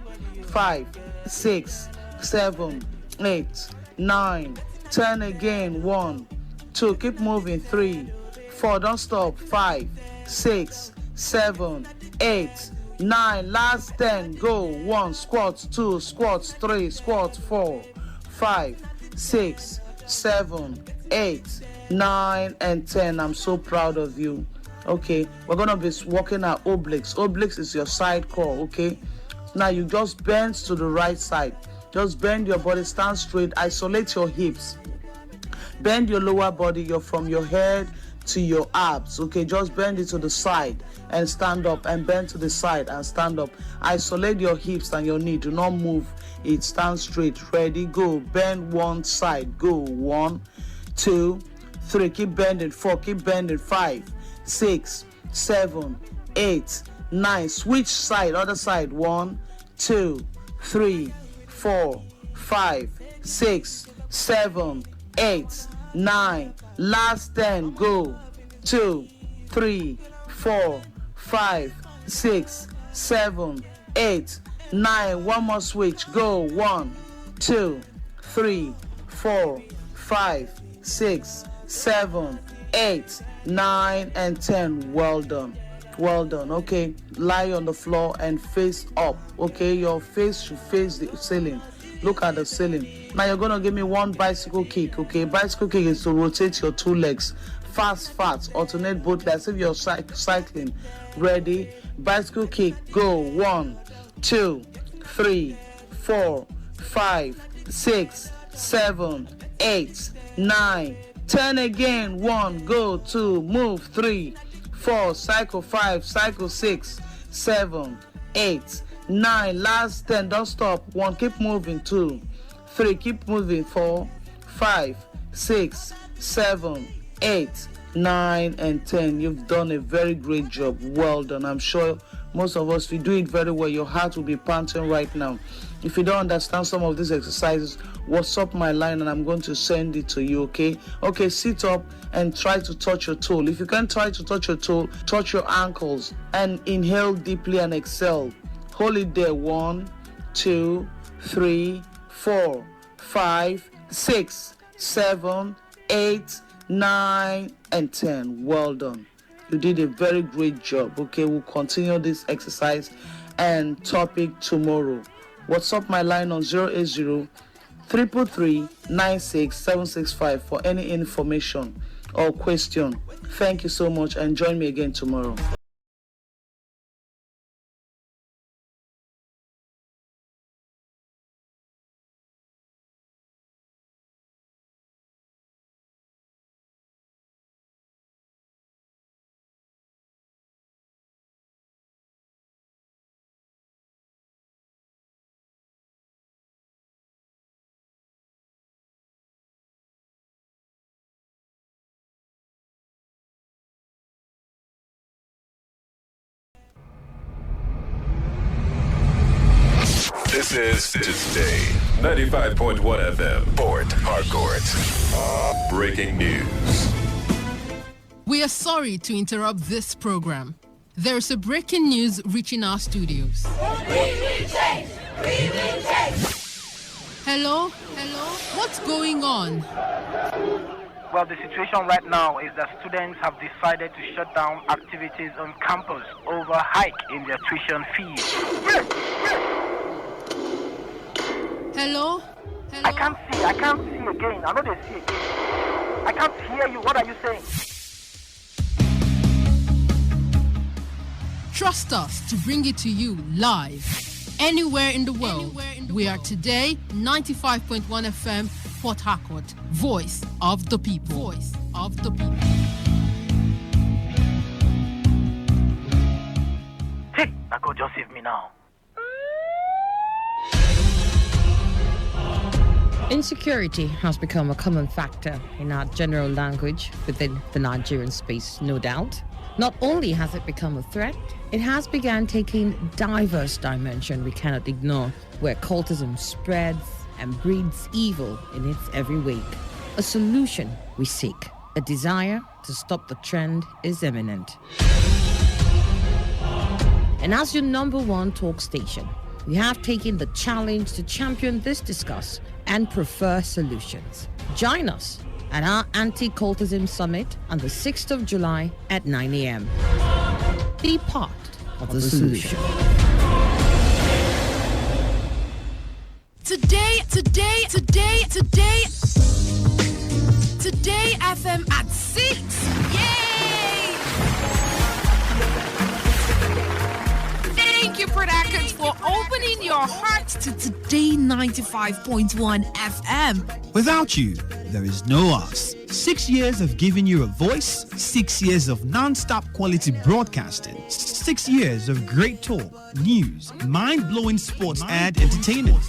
5, 6, 7, 8, 9, 10 again. 1, 2. Keep moving. 3, 4. Don't stop. 5, 6, 7, 8, 9. Last 10. Go. 1. Squats. 2. Squats. 3. Squats. 4, 5, 6, 7, 8, 9, and 10. I'm so proud of you. Okay, we're gonna be working our obliques. Obliques is your side core. Okay, now you just bend to the right side. Just bend your body, stand straight, isolate your hips, bend your lower body, from your head to your abs. Okay, just bend it to the side and stand up, and bend to the side and stand up. Isolate your hips and your knee. Do not move it. Stand straight. Ready? Go. Bend one side. Go. 1, 2, 3. Keep bending. 4. Keep bending. 5, 6, 7, 8, 9. Switch side. Other side. 1, 2, 3, 4, 5, 6, 7, 8, 9. Last 10. Go. 2, 3, 4, 5, 6, 7, 8, 9. One more switch. Go. 1, 2, 3, 4, 5, 6, 7, 8, 9, and 10. Well done. Well done. Okay, lie on the floor and face up. Okay, your face should face the ceiling. Look at the ceiling. Now you're gonna give me one bicycle kick. Okay, bicycle kick is to rotate your 2 legs. Fast, alternate both legs if you're cycling. Ready? Bicycle kick. Go. 1, 2, 3, 4, 5, 6, 7, 8, 9, 10 again. 1, go. 2, move. 3, 4, cycle. 5, cycle. 6, 7, 8, 9. Last 10. Don't stop. 1, keep moving. 2, 3, keep moving. 4, 5, 6, 7, 8, 9, and 10. You've done a very great job. Well done. I'm sure most of us, if you do it very well, your heart will be panting right now. If you don't understand some of these exercises, WhatsApp my line and I'm going to send it to you. Okay, sit up and try to touch your toe. If you can't try to touch your toe, touch your ankles and inhale deeply and exhale. Hold it there. 1, 2, 3, 4, 5, 6, 7, 8, 9, and 10. Well done. You did a very great job. Okay, we'll continue this exercise and topic tomorrow. WhatsApp my line on 080 333 96765 for any information or question. Thank you so much and join me again tomorrow. This is Today 95.1 FM, Port Harcourt. Breaking news. We are sorry to interrupt this program. There's a breaking news reaching our studios. Hello? What's going on? Well, the situation right now is that students have decided to shut down activities on campus over hike in their tuition fees. Hello? I can't see again. I know they see again. I can't hear you. What are you saying? Trust us to bring it to you live. Anywhere in the world. We are Today 95.1 FM, Port Harcourt. Voice of the people. Hey, Nako, just save me now. Insecurity has become a common factor in our general language within the Nigerian space, no doubt. Not only has it become a threat, it has begun taking diverse dimension we cannot ignore, where cultism spreads and breeds evil in its every wake. A solution we seek. A desire to stop the trend is imminent. And as your number one talk station, we have taken the challenge to champion this discourse and prefer solutions. Join us at our Anti-Cultism Summit on the 6th of July at 9 a.m. Be part of the solution. Today FM at 6. Yay! Thank you, Port for opening your heart to Today 95.1 FM. Without you, there is no us. 6 years of giving you a voice, 6 years of non-stop quality broadcasting, 6 years of great talk, news, mind-blowing sports and entertainment.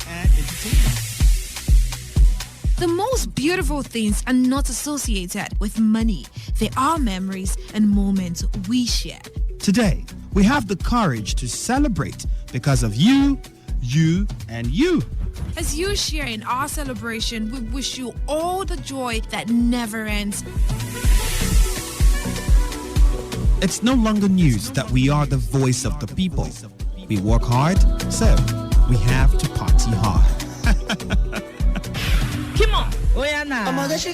The most beautiful things are not associated with money. They are memories and moments we share. Today, we have the courage to celebrate because of you, and you. As you share in our celebration, we wish you all the joy that never ends. It's no longer news that we are the voice of the people. We work hard, so we have to party hard. Come on. Oh yeah, now. Come on. Let's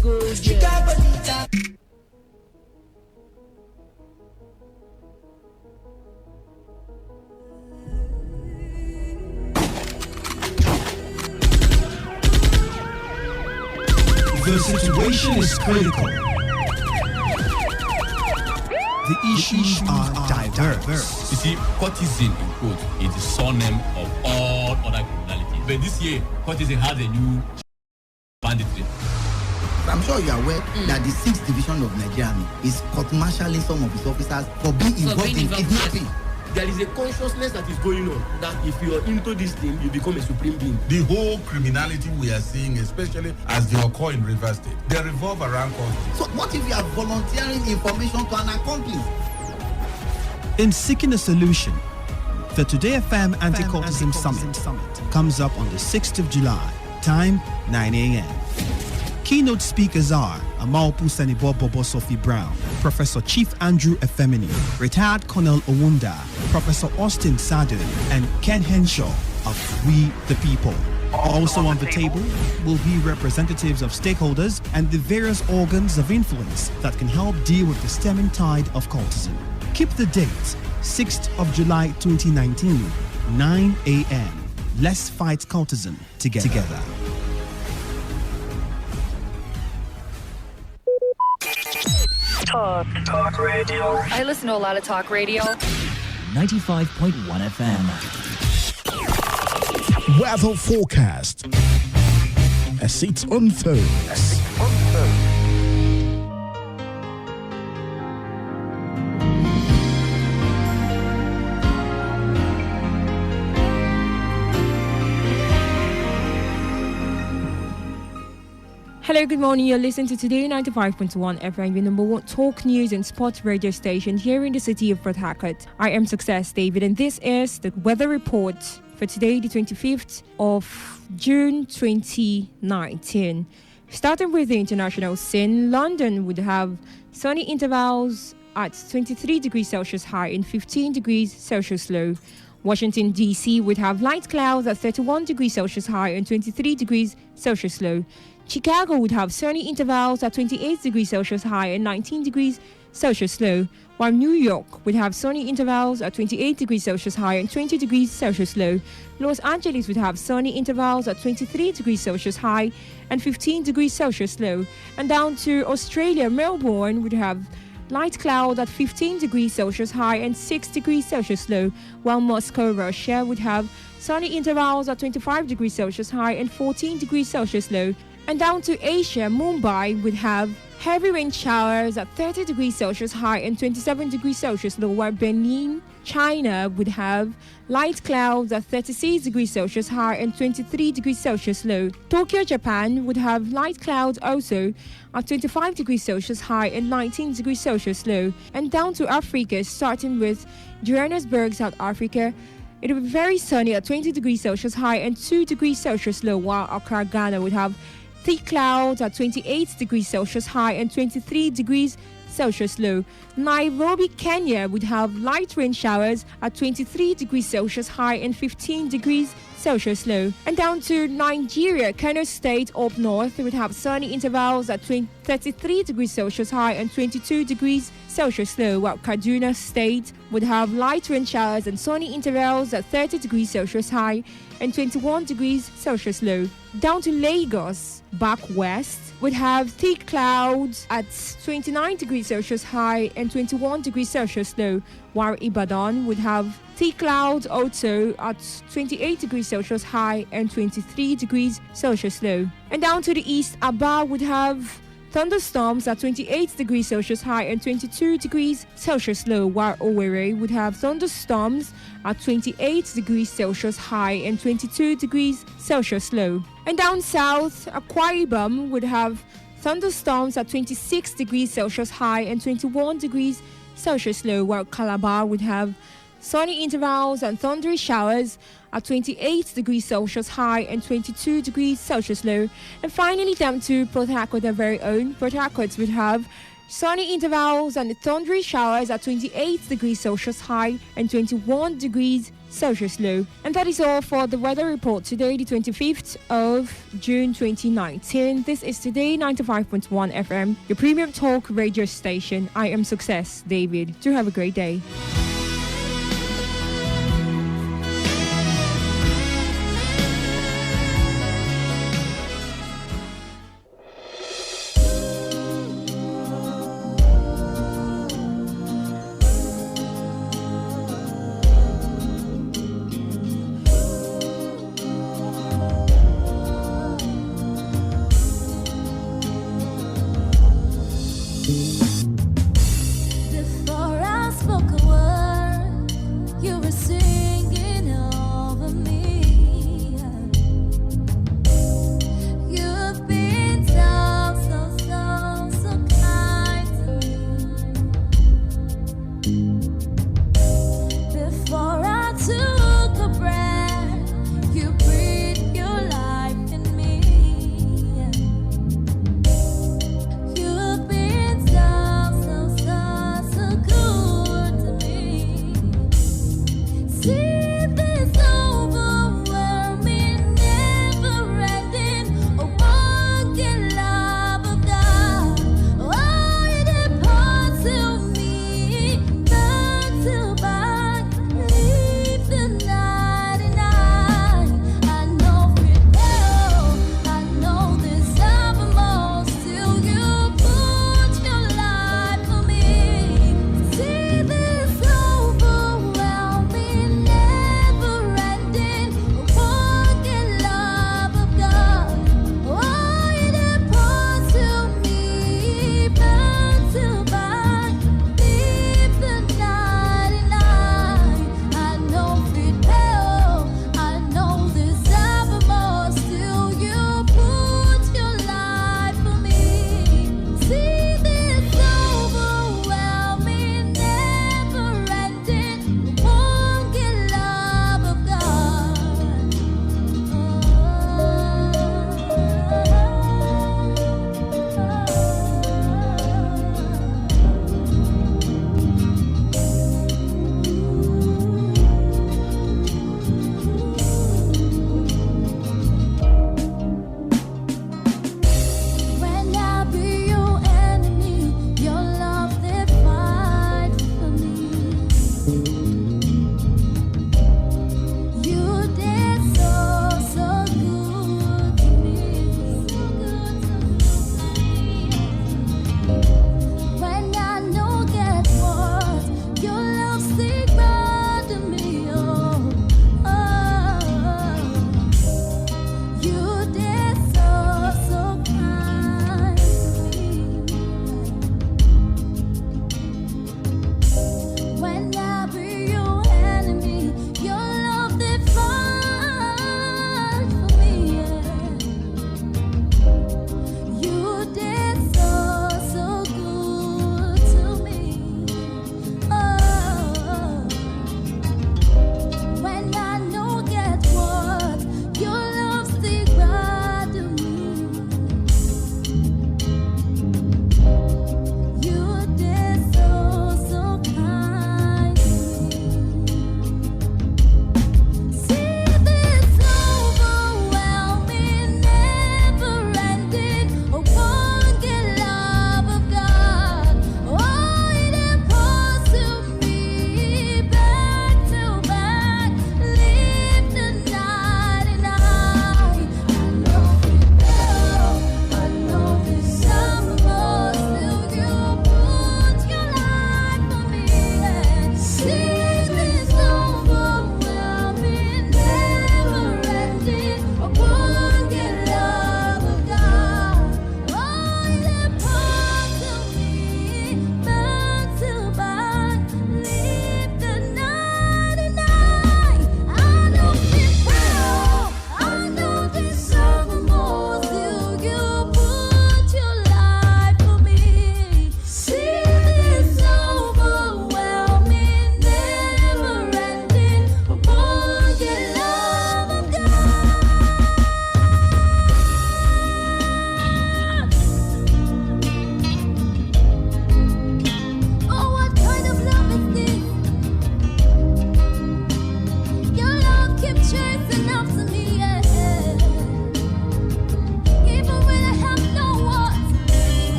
go. The situation is critical. The issues are diverse. You see, courtesan in quote is the surname of all other criminalities. But this year, courtesan has a new banditry. I'm sure you are aware that the 6th Division of Nigeria Army is court-martialing some of its officers for being involved in kidnapping. There is a consciousness that is going on that if you are into this thing, you become a supreme being. The whole criminality we are seeing, especially as they occur in Rivers State, they revolve around culture. So what if you are volunteering information to an accomplice? In seeking a solution, the Today FM Anti-Cultism Summit comes up on the 6th of July, time 9 a.m. Keynote speakers are Amalpu Senibo Bobo Sophie Brown, Professor Chief Andrew Efemini, Retired Colonel Owunda, Professor Austin Sadu, and Ken Henshaw of We the People. Also on the table will be representatives of stakeholders and the various organs of influence that can help deal with the stemming tide of cultism. Keep the date, 6th of July 2019, 9 a.m. Let's fight cultism together. Talk radio. I listen to a lot of talk radio. 95.1 FM. Weather forecast as it unfolds. Hello, good morning. You're listening to Today 95.1 FM, your number one talk news and sports radio station here in the city of Port Harcourt. I am Success David, and this is the weather report for today, the 25th of June 2019. Starting with the international scene, London would have sunny intervals at 23 degrees Celsius high and 15 degrees Celsius low. Washington, D.C. would have light clouds at 31 degrees Celsius high and 23 degrees Celsius low. Chicago would have sunny intervals at 28 degrees Celsius high and 19 degrees Celsius low, while New York would have sunny intervals at 28 degrees Celsius high and 20 degrees Celsius low. Los Angeles would have sunny intervals at 23 degrees Celsius high and 15 degrees Celsius low. And down to Australia, Melbourne would have light cloud at 15 degrees Celsius high and 6 degrees Celsius low, while Moscow, Russia would have sunny intervals at 25 degrees Celsius high and 14 degrees Celsius low. And down to Asia, Mumbai would have heavy rain showers at 30 degrees Celsius high and 27 degrees Celsius low, while Benin, China would have light clouds at 36 degrees Celsius high and 23 degrees Celsius low. Tokyo, Japan would have light clouds also at 25 degrees Celsius high and 19 degrees Celsius low. And down to Africa, starting with Johannesburg, South Africa, it will be very sunny at 20 degrees Celsius high and 2 degrees Celsius low, while Accra, Ghana would have thick clouds at 28 degrees Celsius high and 23 degrees Celsius low. Nairobi, Kenya would have light rain showers at 23 degrees Celsius high and 15 degrees Celsius low. And down to Nigeria, Kano State up north would have sunny intervals at 33 degrees Celsius high and 22 degrees Celsius low, while Kaduna State would have light rain showers and sunny intervals at 30 degrees Celsius high and 21 degrees Celsius low. Down to Lagos, back west, would have thick clouds at 29 degrees Celsius high and 21 degrees Celsius low, while Ibadan would have thick clouds also at 28 degrees Celsius high and 23 degrees Celsius low. And down to the east, Aba would have thunderstorms at 28 degrees Celsius high and 22 degrees Celsius low, while Owerri would have thunderstorms at 28 degrees Celsius high and 22 degrees Celsius low. And down south, Akwa Ibom would have thunderstorms at 26 degrees Celsius high and 21 degrees Celsius low, while Calabar would have sunny intervals and thundery showers at 28 degrees Celsius high and 22 degrees Celsius low. And finally down to Port Harcourt, our very own. Port Harcourt would have sunny intervals and thundery showers at 28 degrees Celsius high and 21 degrees Celsius low. And that is all for the weather report today, the 25th of June 2019. This is Today 95.1 FM, your premium talk radio station. I am Success David. Do have a great day. Before I spoke a word,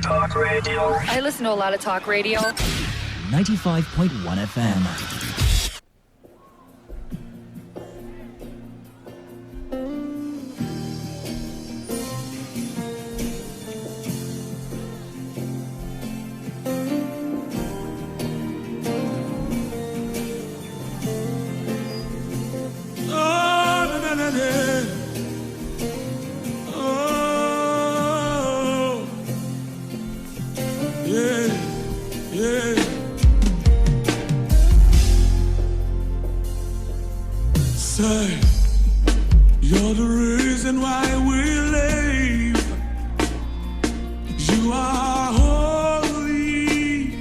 Talk radio. I listen to a lot of talk radio. 95.1 FM. You're the reason why we live. You are holy,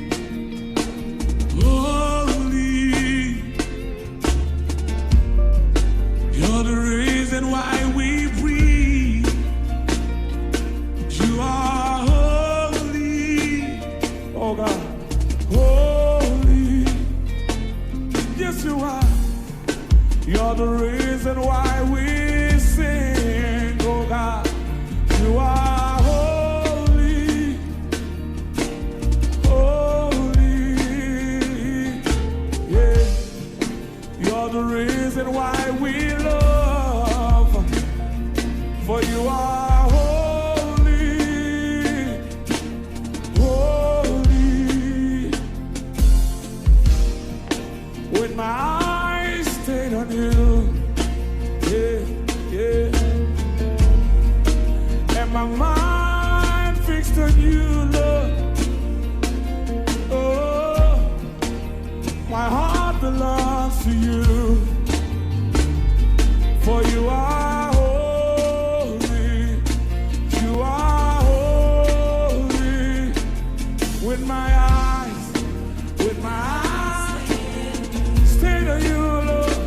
holy. You're the reason why we breathe. You are holy, oh God, holy. Yes, you are. You're the reason why we sing, oh God. You are holy, holy, yeah. You're the reason why we love, for you are holy, holy. With my eyes stayed on you, yeah, yeah. And my mind fixed on you, Lord. Oh, my heart belongs to you, for you are holy, you are holy. With my eyes stayed on you, Lord.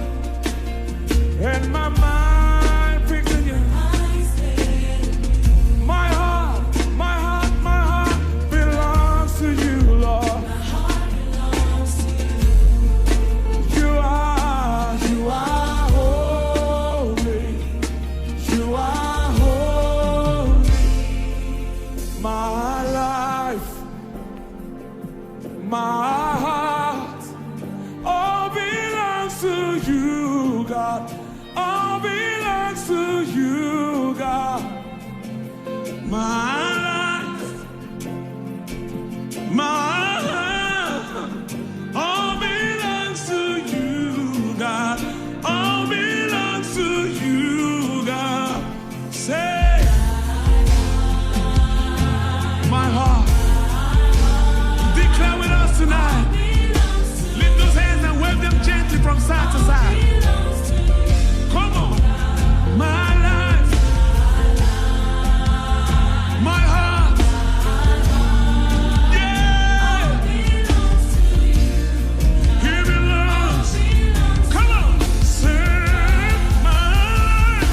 And my mind fixed on you. My heart belongs to you, Lord. You are holy. You are holy. My life, my heart, all belongs to you, God. All belongs to you, God. My life, my heart, all belongs to you, God. All belongs to you, God. Say, my heart, declare with us tonight. Lift those hands and wave them gently from side to side. Come on. My life, my heart, yeah. He belongs. Come on. Say, my life,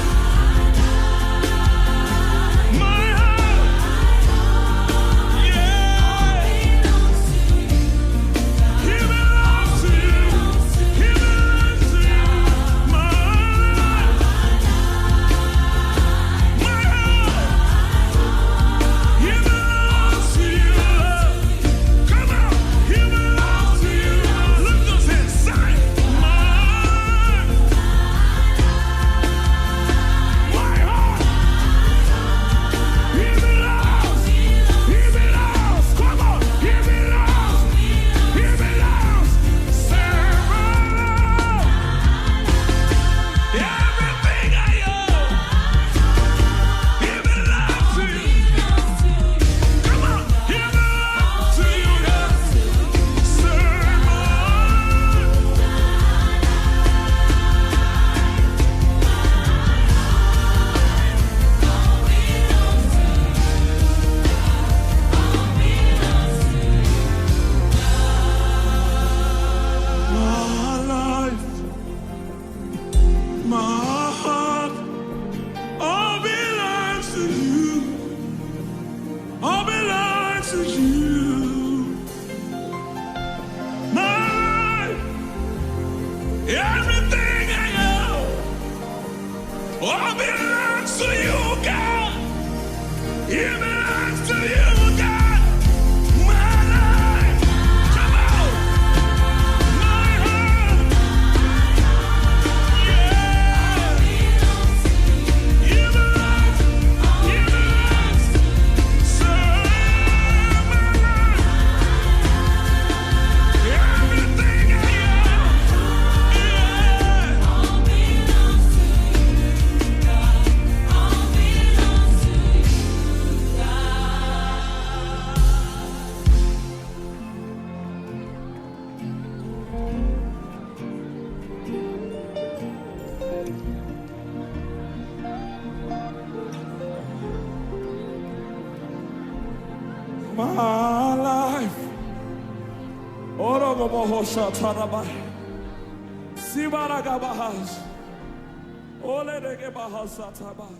my heart, yeah. He belongs to you. He belongs to you. My life, my heart, he belongs to you. Come on, he belongs to you. Look those hands, say, my heart, he belongs. Come on, he belongs. Say, my love, everything I own, he belongs to you. Come on, he belongs to you, God. Say, my life, my heart, all belongs to you. All belongs to you. My life, everything I own, all belongs to you, God. It belongs to you, God. my life. Orogobohosha Tarabai. Sibaragabahas. Oledegebahasa Tabai.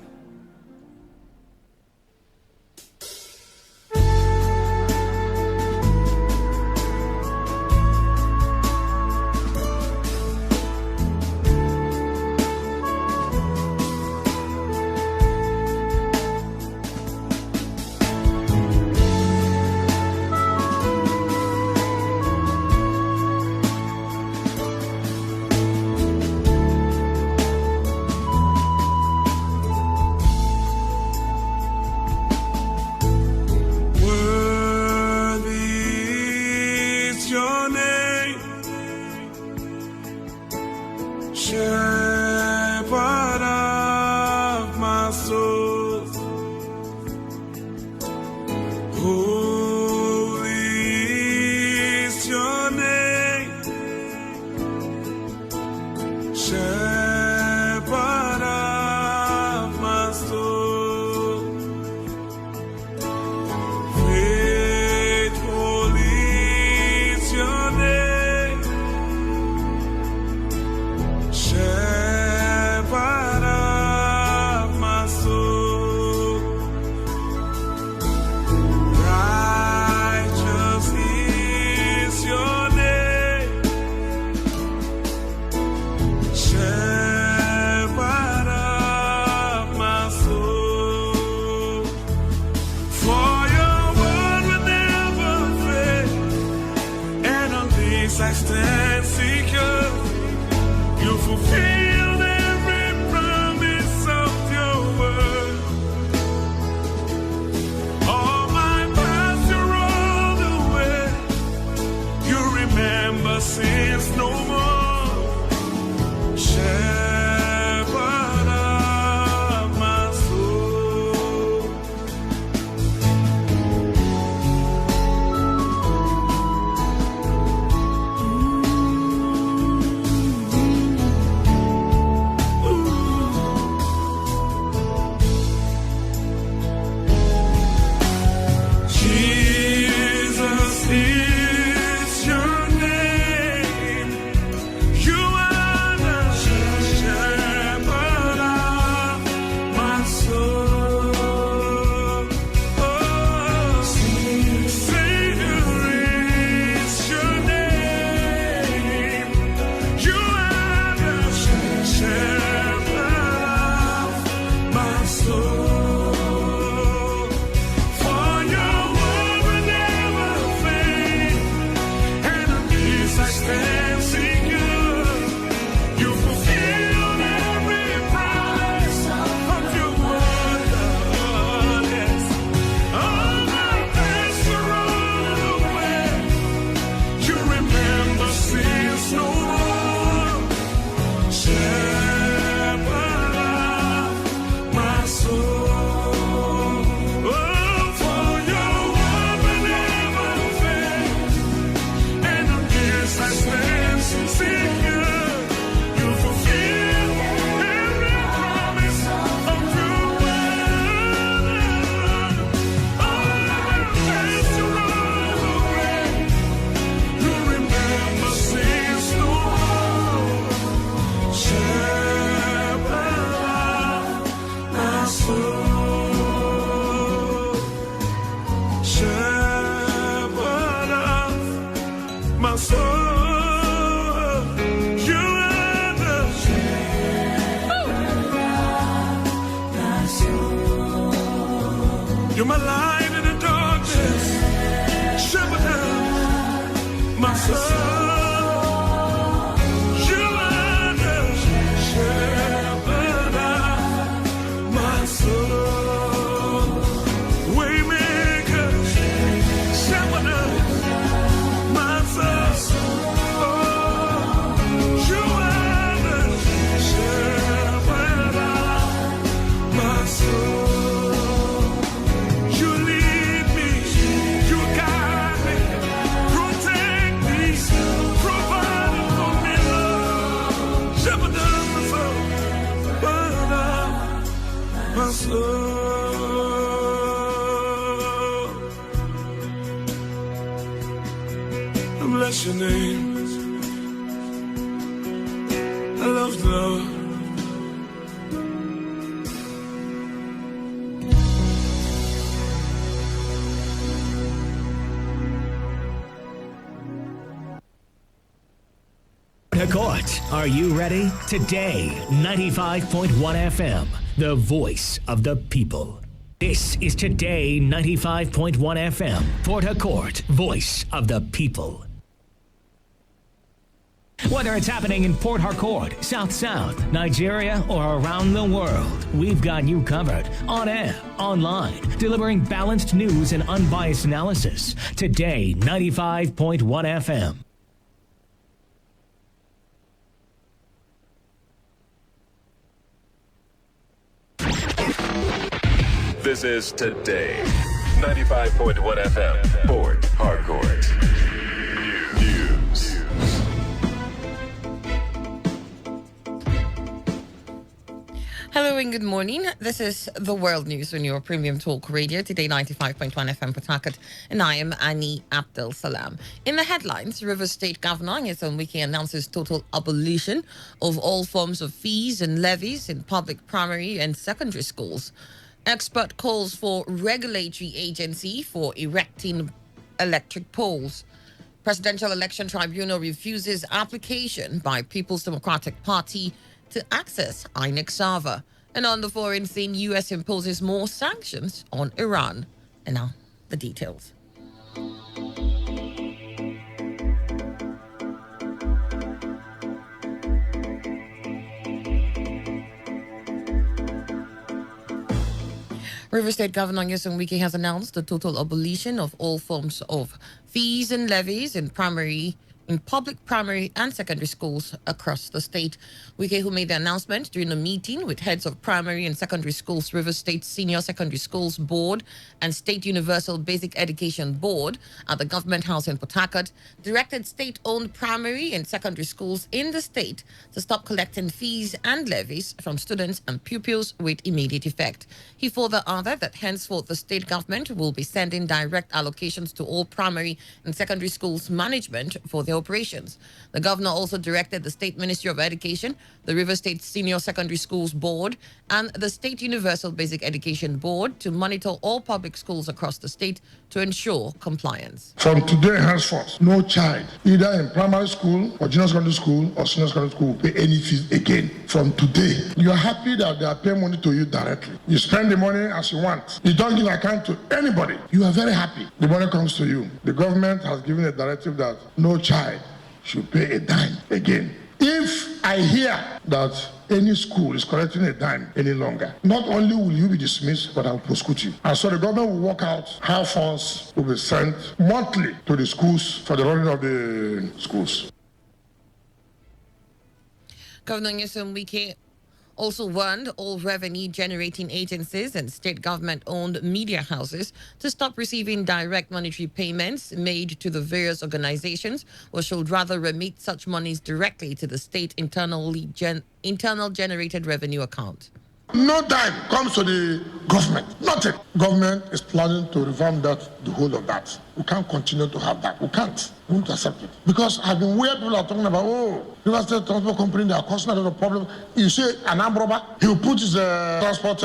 Shepherd of my soul, holy is your name. Shepherd of my soul, faithful is your name. Shepherd of my soul, righteous is your name. Shepherd of my soul, for your word will never fail, and on this I stand secure. You fulfilled every promise of your word. All my past you rolled away. You remember sins no more. Shepherd of my soul. Jesus is your name. You are the shepherd of my soul. Oh, Savior is your name. You are the shepherd of my soul. For your word will never fail, and on this I stand secure. You fulfilled every promise of your word, yes. All my past are rolled away. You remember sins no more. Shepherd of my soul. Oh, for your word will never fail, and on this I stand secure. You fulfill every promise of your word. All my past you roll away. You remember sins no more. Shepherd of my soul. Shepherd of my soul. You are the shepherd of my soul. You're my light in the darkness. Shepherd of my soul. You are the shepherd of my soul. Waymaker, shepherd of my soul. Oh, you are the shepherd of my soul. You lead me, you guide me, protect me, provide for me, Lord. Shepherd of my soul, shepherd of my soul. what's your name? I love love. Court, are you ready? Today, 95.1 FM, the voice of the people. This is Today 95.1 FM, Port Harcourt, voice of the people. Whether it's happening in Port Harcourt, South, Nigeria, or around the world, we've got you covered. On air, online, delivering balanced news and unbiased analysis. Today, 95.1 FM. This is Today 95.1 FM, Port Harcourt. News. Hello and good morning. This is the World News on your premium talk radio, Today 95.1 FM Port Harcourt, and I am Annie Abdel Salam. In the headlines, River State Governor Nyesom Wike announces total abolition of all forms of fees and levies in public primary and secondary schools. Expert calls for regulatory agency for erecting electric poles. Presidential Election Tribunal refuses application by People's Democratic Party to access INEC server. And on the foreign scene, U.S. imposes more sanctions on Iran. And now, the details. River State Governor Nyesom Wike has announced the total abolition of all forms of fees and levies in public primary and secondary schools across the state. Wike, who made the announcement during a meeting with heads of primary and secondary schools, River State Senior Secondary Schools Board and State Universal Basic Education Board at the Government House in Port Harcourt, directed state-owned primary and secondary schools in the state to stop collecting fees and levies from students and pupils with immediate effect. He further added that henceforth the state government will be sending direct allocations to all primary and secondary schools management for their operations. The governor also directed the State Ministry of Education, the River State Senior Secondary Schools Board, and the State Universal Basic Education Board to monitor all public schools across the state to ensure compliance. From today henceforth, no child, either in primary school or junior secondary school or senior secondary school, will pay any fees again. From today, you are happy that they are paying money to you directly. You spend the money as you want. You don't give account to anybody. You are very happy. The money comes to you. The government has given a directive that no child should pay a dime again. If I hear that any school is collecting a dime any longer, not only will you be dismissed, but I'll prosecute you. And so the government will work out how funds will be sent monthly to the schools for the running of the schools. Governor Nyesom Wike also warned all revenue-generating agencies and state government-owned media houses to stop receiving direct monetary payments made to the various organizations, or should rather remit such monies directly to the state internal generated revenue account. No dime comes to the government. Nothing. Government is planning to reform that, the whole of that. We can't continue to have that. We can't. We won't accept it. Because I've been where people are talking about, River State Transport Company, they are causing a problem. You see an armed robber, he'll put his transport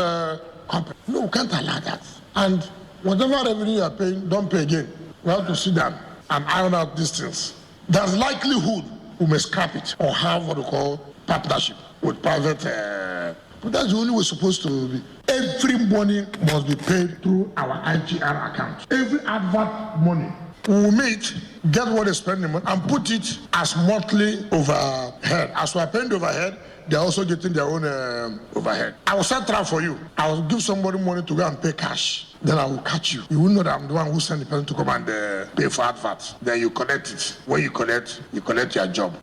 company. No, we can't allow that. And whatever revenue you are paying, don't pay again. We have to sit down and iron out these things. There's likelihood we may scrap it or have what we call partnership with private but that's the only way it's supposed to be. Every money must be paid through our IGR account. Every advert money we will meet, get what they spend the money, and put it as monthly overhead. As we are paying the overhead, they're also getting their own overhead. I will set trap for you. I will give somebody money to go and pay cash. Then I will catch you. You will know that I'm the one who sent the person to come and pay for adverts. Then you collect it. When you collect your job.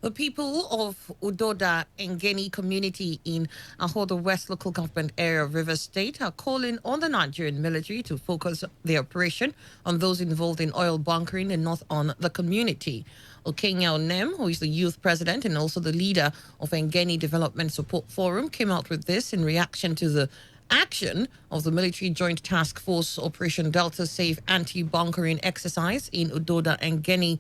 The people of Udoda Ngeni community in Ahodo West local government area of River State are calling on the Nigerian military to focus their operation on those involved in oil bunkering and not on the community. Okenya Onem, who is the youth president and also the leader of Ngeni Development Support Forum, came out with this in reaction to the action of the military joint task force Operation Delta Safe anti-bunkering exercise in Udoda and Geni.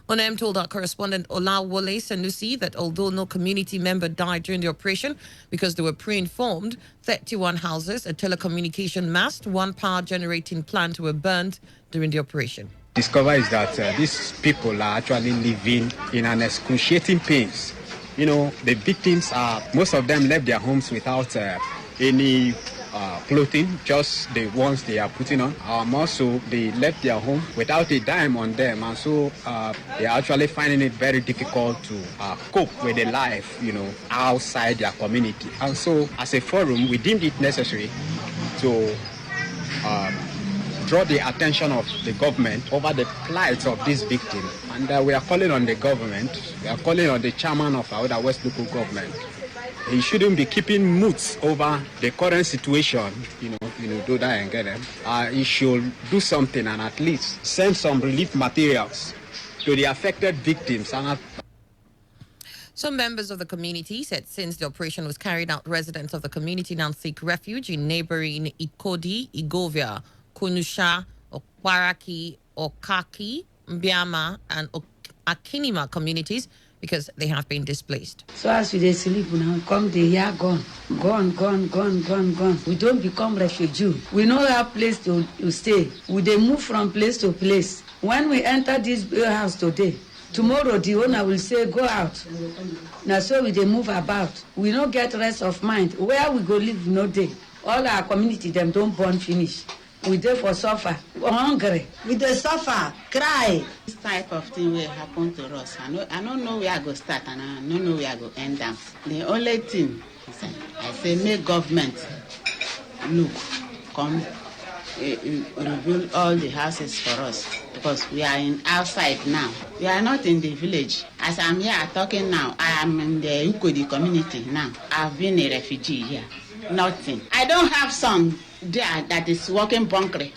ONM told our correspondent Olawole Sanusi that although no community member died during the operation because they were pre-informed, 31 houses, a telecommunication mast, one power generating plant were burned during the operation. Discover is that these people are actually living in an excruciating pains. You know, the victims are, most of them left their homes without any clothing, just the ones they are putting on. Also, they left their home without a dime on them, and so they are actually finding it very difficult to cope with the life, you know, outside their community. And so, as a forum, we deemed it necessary to draw the attention of the government over the plight of these victims. And we are calling on the government, we are calling on the chairman of our West local government. He shouldn't be keeping moots over the current situation, you know, Doda and get them. He should do something and at least send some relief materials to the affected victims. Some members of the community said since the operation was carried out, residents of the community now seek refuge in neighboring Ikodi, Igovia, Kunusha, Okwaraki, Okaki, Mbiama, and Akinima communities because they have been displaced. So as we sleep now, come the year gone. We don't become refugee. We know our place to stay. We they move from place to place. When we enter this house today, tomorrow the owner will say, go out. Now so we they move about. We don't get rest of mind. Where we go live no day. All our community, them don't born finish. We there for suffer. We're hungry. We dey suffer, cry. This type of thing will happen to us. I don't know where I go start and I don't know where I go end down. The only thing is I say make government look, come rebuild all the houses for us because we are in outside now. We are not in the village. As I'm here talking now, I am in the Ukodi community now. I've been a refugee here. Nothing. I don't have son there that is working bunkering.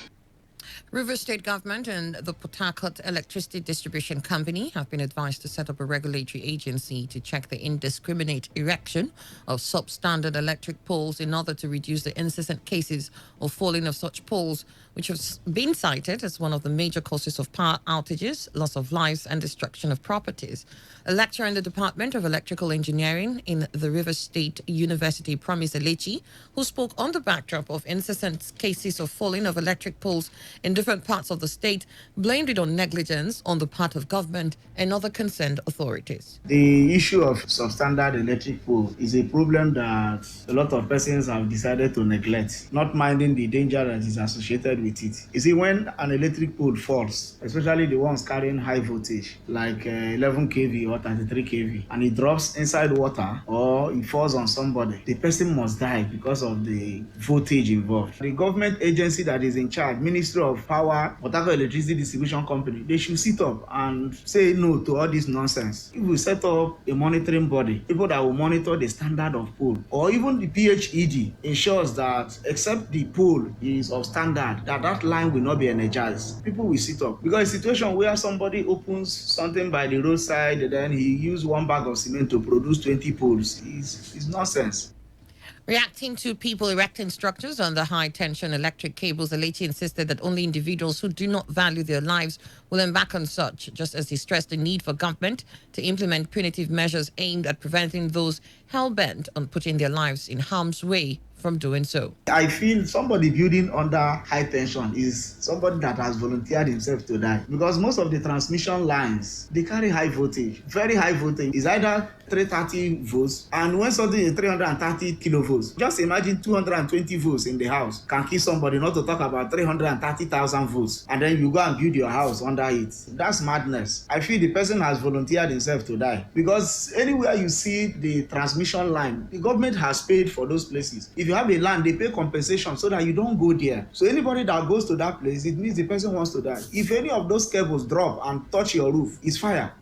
Rivers State Government and the Port Harcourt Electricity Distribution Company have been advised to set up a regulatory agency to check the indiscriminate erection of substandard electric poles in order to reduce the incessant cases of falling of such poles, which have been cited as one of the major causes of power outages, loss of lives, and destruction of properties. A lecturer in the Department of Electrical Engineering in the Rivers State University, Promise Elechi, who spoke on the backdrop of incessant cases of falling of electric poles in different parts of the state, blamed it on negligence on the part of government and other concerned authorities. The issue of substandard electric pole is a problem that a lot of persons have decided to neglect, not minding the danger that is associated with it. You see, when an electric pole falls, especially the ones carrying high voltage, like 11 kV or 33 kV, and it drops inside water or it falls on somebody, the person must die because of the voltage involved. The government agency that is in charge, Ministry of Power, Port Harcourt Electricity Distribution Company, they should sit up and say no to all this nonsense. If we set up a monitoring body, people that will monitor the standard of pole, or even the PHED ensures that except the pole is of standard, that line will not be energized. People will sit up. Because a situation where somebody opens something by the roadside and then he used one bag of cement to produce 20 poles is nonsense. Reacting to people erecting structures on the high-tension electric cables, Alechi insisted that only individuals who do not value their lives will embark on such, just as he stressed the need for government to implement punitive measures aimed at preventing those hell-bent on putting their lives in harm's way from doing so. I feel somebody building under high tension is somebody that has volunteered himself to die, because most of the transmission lines, they carry high voltage, very high voltage. Is either 330 volts, and when something is 330 kilovolts, just imagine 220 volts in the house can kill somebody, not to talk about 330,000 volts, and then you go and build your house under it. That's madness. I feel the person has volunteered himself to die, because anywhere you see the transmission line, the government has paid for those places. If you have a land, they pay compensation so that you don't go there. So anybody that goes to that place, it means the person wants to die. If any of those cables drop and touch your roof, it's fire.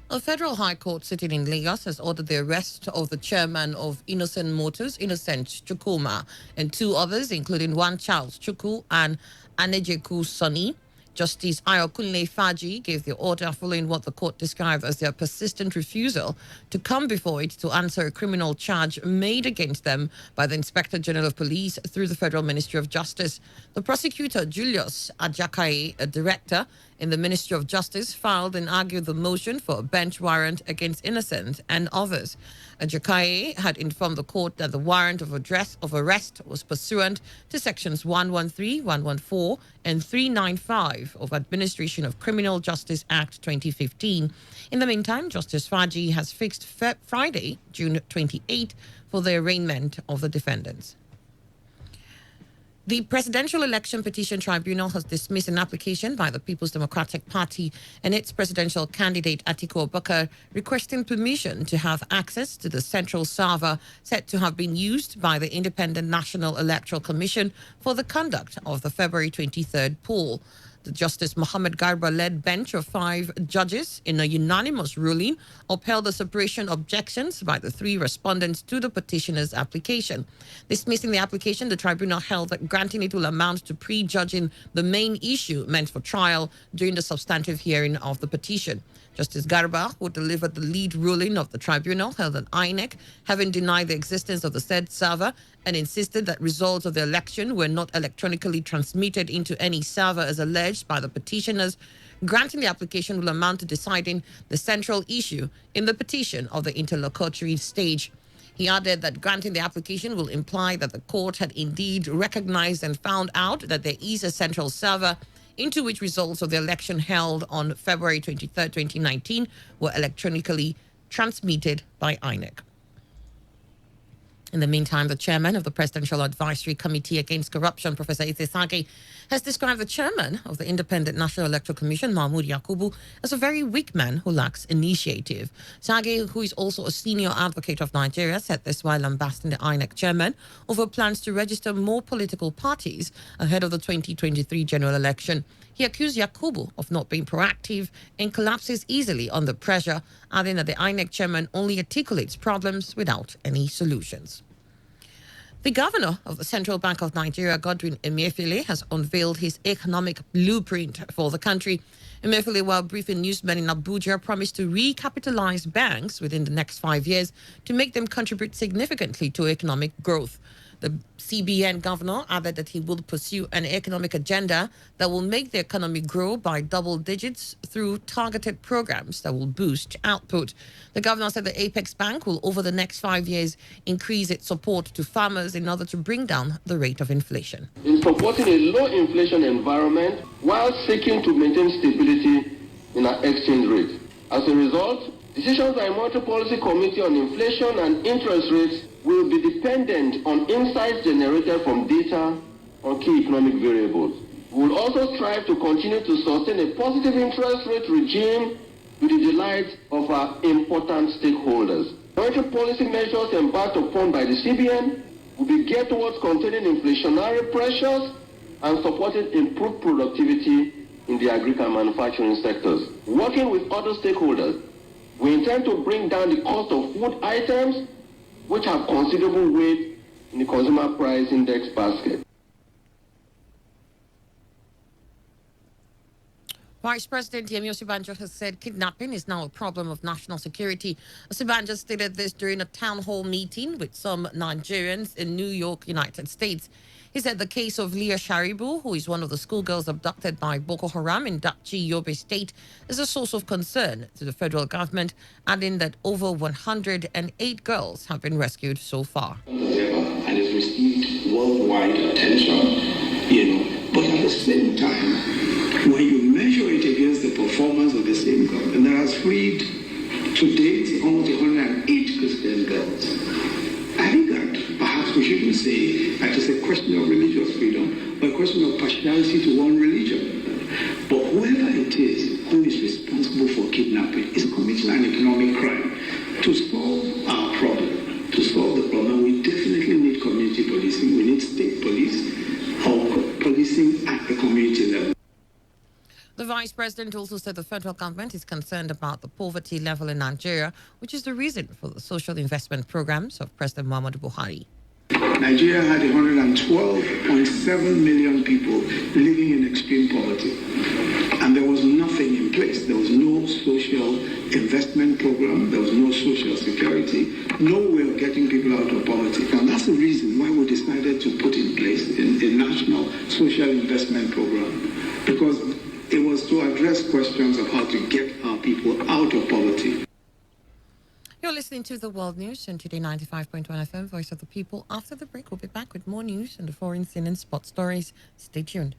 A federal high court sitting in Lagos has ordered the arrest of the chairman of Innocent Motors, Innocent Chukwuma, and two others, including one Charles Chukwu and Anejeku Sonny, Justice Ayokunle Faji gave the order following what the court described as their persistent refusal to come before it to answer a criminal charge made against them by the Inspector General of Police through the Federal Ministry of Justice. The prosecutor, Julius Ajakai, a director in the Ministry of Justice, filed and argued the motion for a bench warrant against Innocent and others. Ajakai had informed the court that the warrant of arrest was pursuant to sections 113, 114, and 395 of Administration of Criminal Justice Act 2015. In the meantime, Justice Faji has fixed Friday, June 28, for the arraignment of the defendants. The Presidential Election Petition Tribunal has dismissed an application by the People's Democratic Party and its presidential candidate Atiku Abubakar requesting permission to have access to the central server said to have been used by the Independent National Electoral Commission for the conduct of the February 23rd poll. The Justice Mohammed Garba-led bench of 5 judges in a unanimous ruling upheld the separation objections by the 3 respondents to the petitioner's application. Dismissing the application, the tribunal held that granting it will amount to prejudging the main issue meant for trial during the substantive hearing of the petition. Justice Garba, who delivered the lead ruling of the tribunal, held an INEC, having denied the existence of the said server and insisted that results of the election were not electronically transmitted into any server as alleged by the petitioners. Granting the application will amount to deciding the central issue in the petition of the interlocutory stage. He added that granting the application will imply that the court had indeed recognized and found out that there is a central server into which results of the election held on February 23, 2019 were electronically transmitted by INEC. In the meantime, the chairman of the Presidential Advisory Committee Against Corruption, Professor Ise Sage, has described the chairman of the Independent National Electoral Commission, Mahmoud Yakubu, as a very weak man who lacks initiative. Sage, who is also a senior advocate of Nigeria, said this while lambasting the INEC chairman over plans to register more political parties ahead of the 2023 general election. He accused Yakubu of not being proactive and collapses easily under pressure, adding that the INEC chairman only articulates problems without any solutions. The governor of the Central Bank of Nigeria, Godwin Emefiele, has unveiled his economic blueprint for the country. Emefiele, while briefing newsmen in Abuja, promised to recapitalize banks within the next 5 years to make them contribute significantly to economic growth. The CBN governor added that he will pursue an economic agenda that will make the economy grow by double digits through targeted programs that will boost output. The governor said the Apex Bank will, over the next 5 years, increase its support to farmers in order to bring down the rate of inflation. In supporting a low inflation environment while seeking to maintain stability in our exchange rate. As a result, decisions by Monetary Policy Committee on inflation and interest rates will be dependent on insights generated from data on key economic variables. We will also strive to continue to sustain a positive interest rate regime to the delight of our important stakeholders. Monetary policy measures embarked upon by the CBN will be geared towards containing inflationary pressures and supporting improved productivity in the agriculture and manufacturing sectors. Working with other stakeholders, we intend to bring down the cost of food items which have considerable weight in the consumer price index basket. Vice President Yemi Osinbajo has said kidnapping is now a problem of national security. Osinbajo stated this during a town hall meeting with some Nigerians in New York, United States. He said the case of Leah Sharibu, who is one of the schoolgirls abducted by Boko Haram in Dachi, Yobe State, is a source of concern to the federal government, adding that over 108 girls have been rescued so far. And it's received worldwide attention, but at the same time, when you measure it against the performance of the same government that has freed to date almost 108 Christian girls, I think that perhaps we shouldn't say that it's a question of religious freedom, but a question of partiality to one religion. But whoever it is who is responsible for kidnapping is committing an economic crime. To solve our problem, to solve the problem, we definitely need community policing. We need state police or policing at the community level. The Vice President also said the federal government is concerned about the poverty level in Nigeria, which is the reason for the social investment programs of President Muhammadu Buhari. Nigeria had 112.7 million people living in extreme poverty. place. There was no social investment program. There was no social security. No way of getting people out of poverty. And that's the reason why we decided to put in place a national social investment program, because it was to address questions of how to get our people out of poverty. You're listening to the World News on Today 95.1 FM, Voice of the People. After the break, we'll be back with more news and the foreign scene and spot stories. Stay tuned.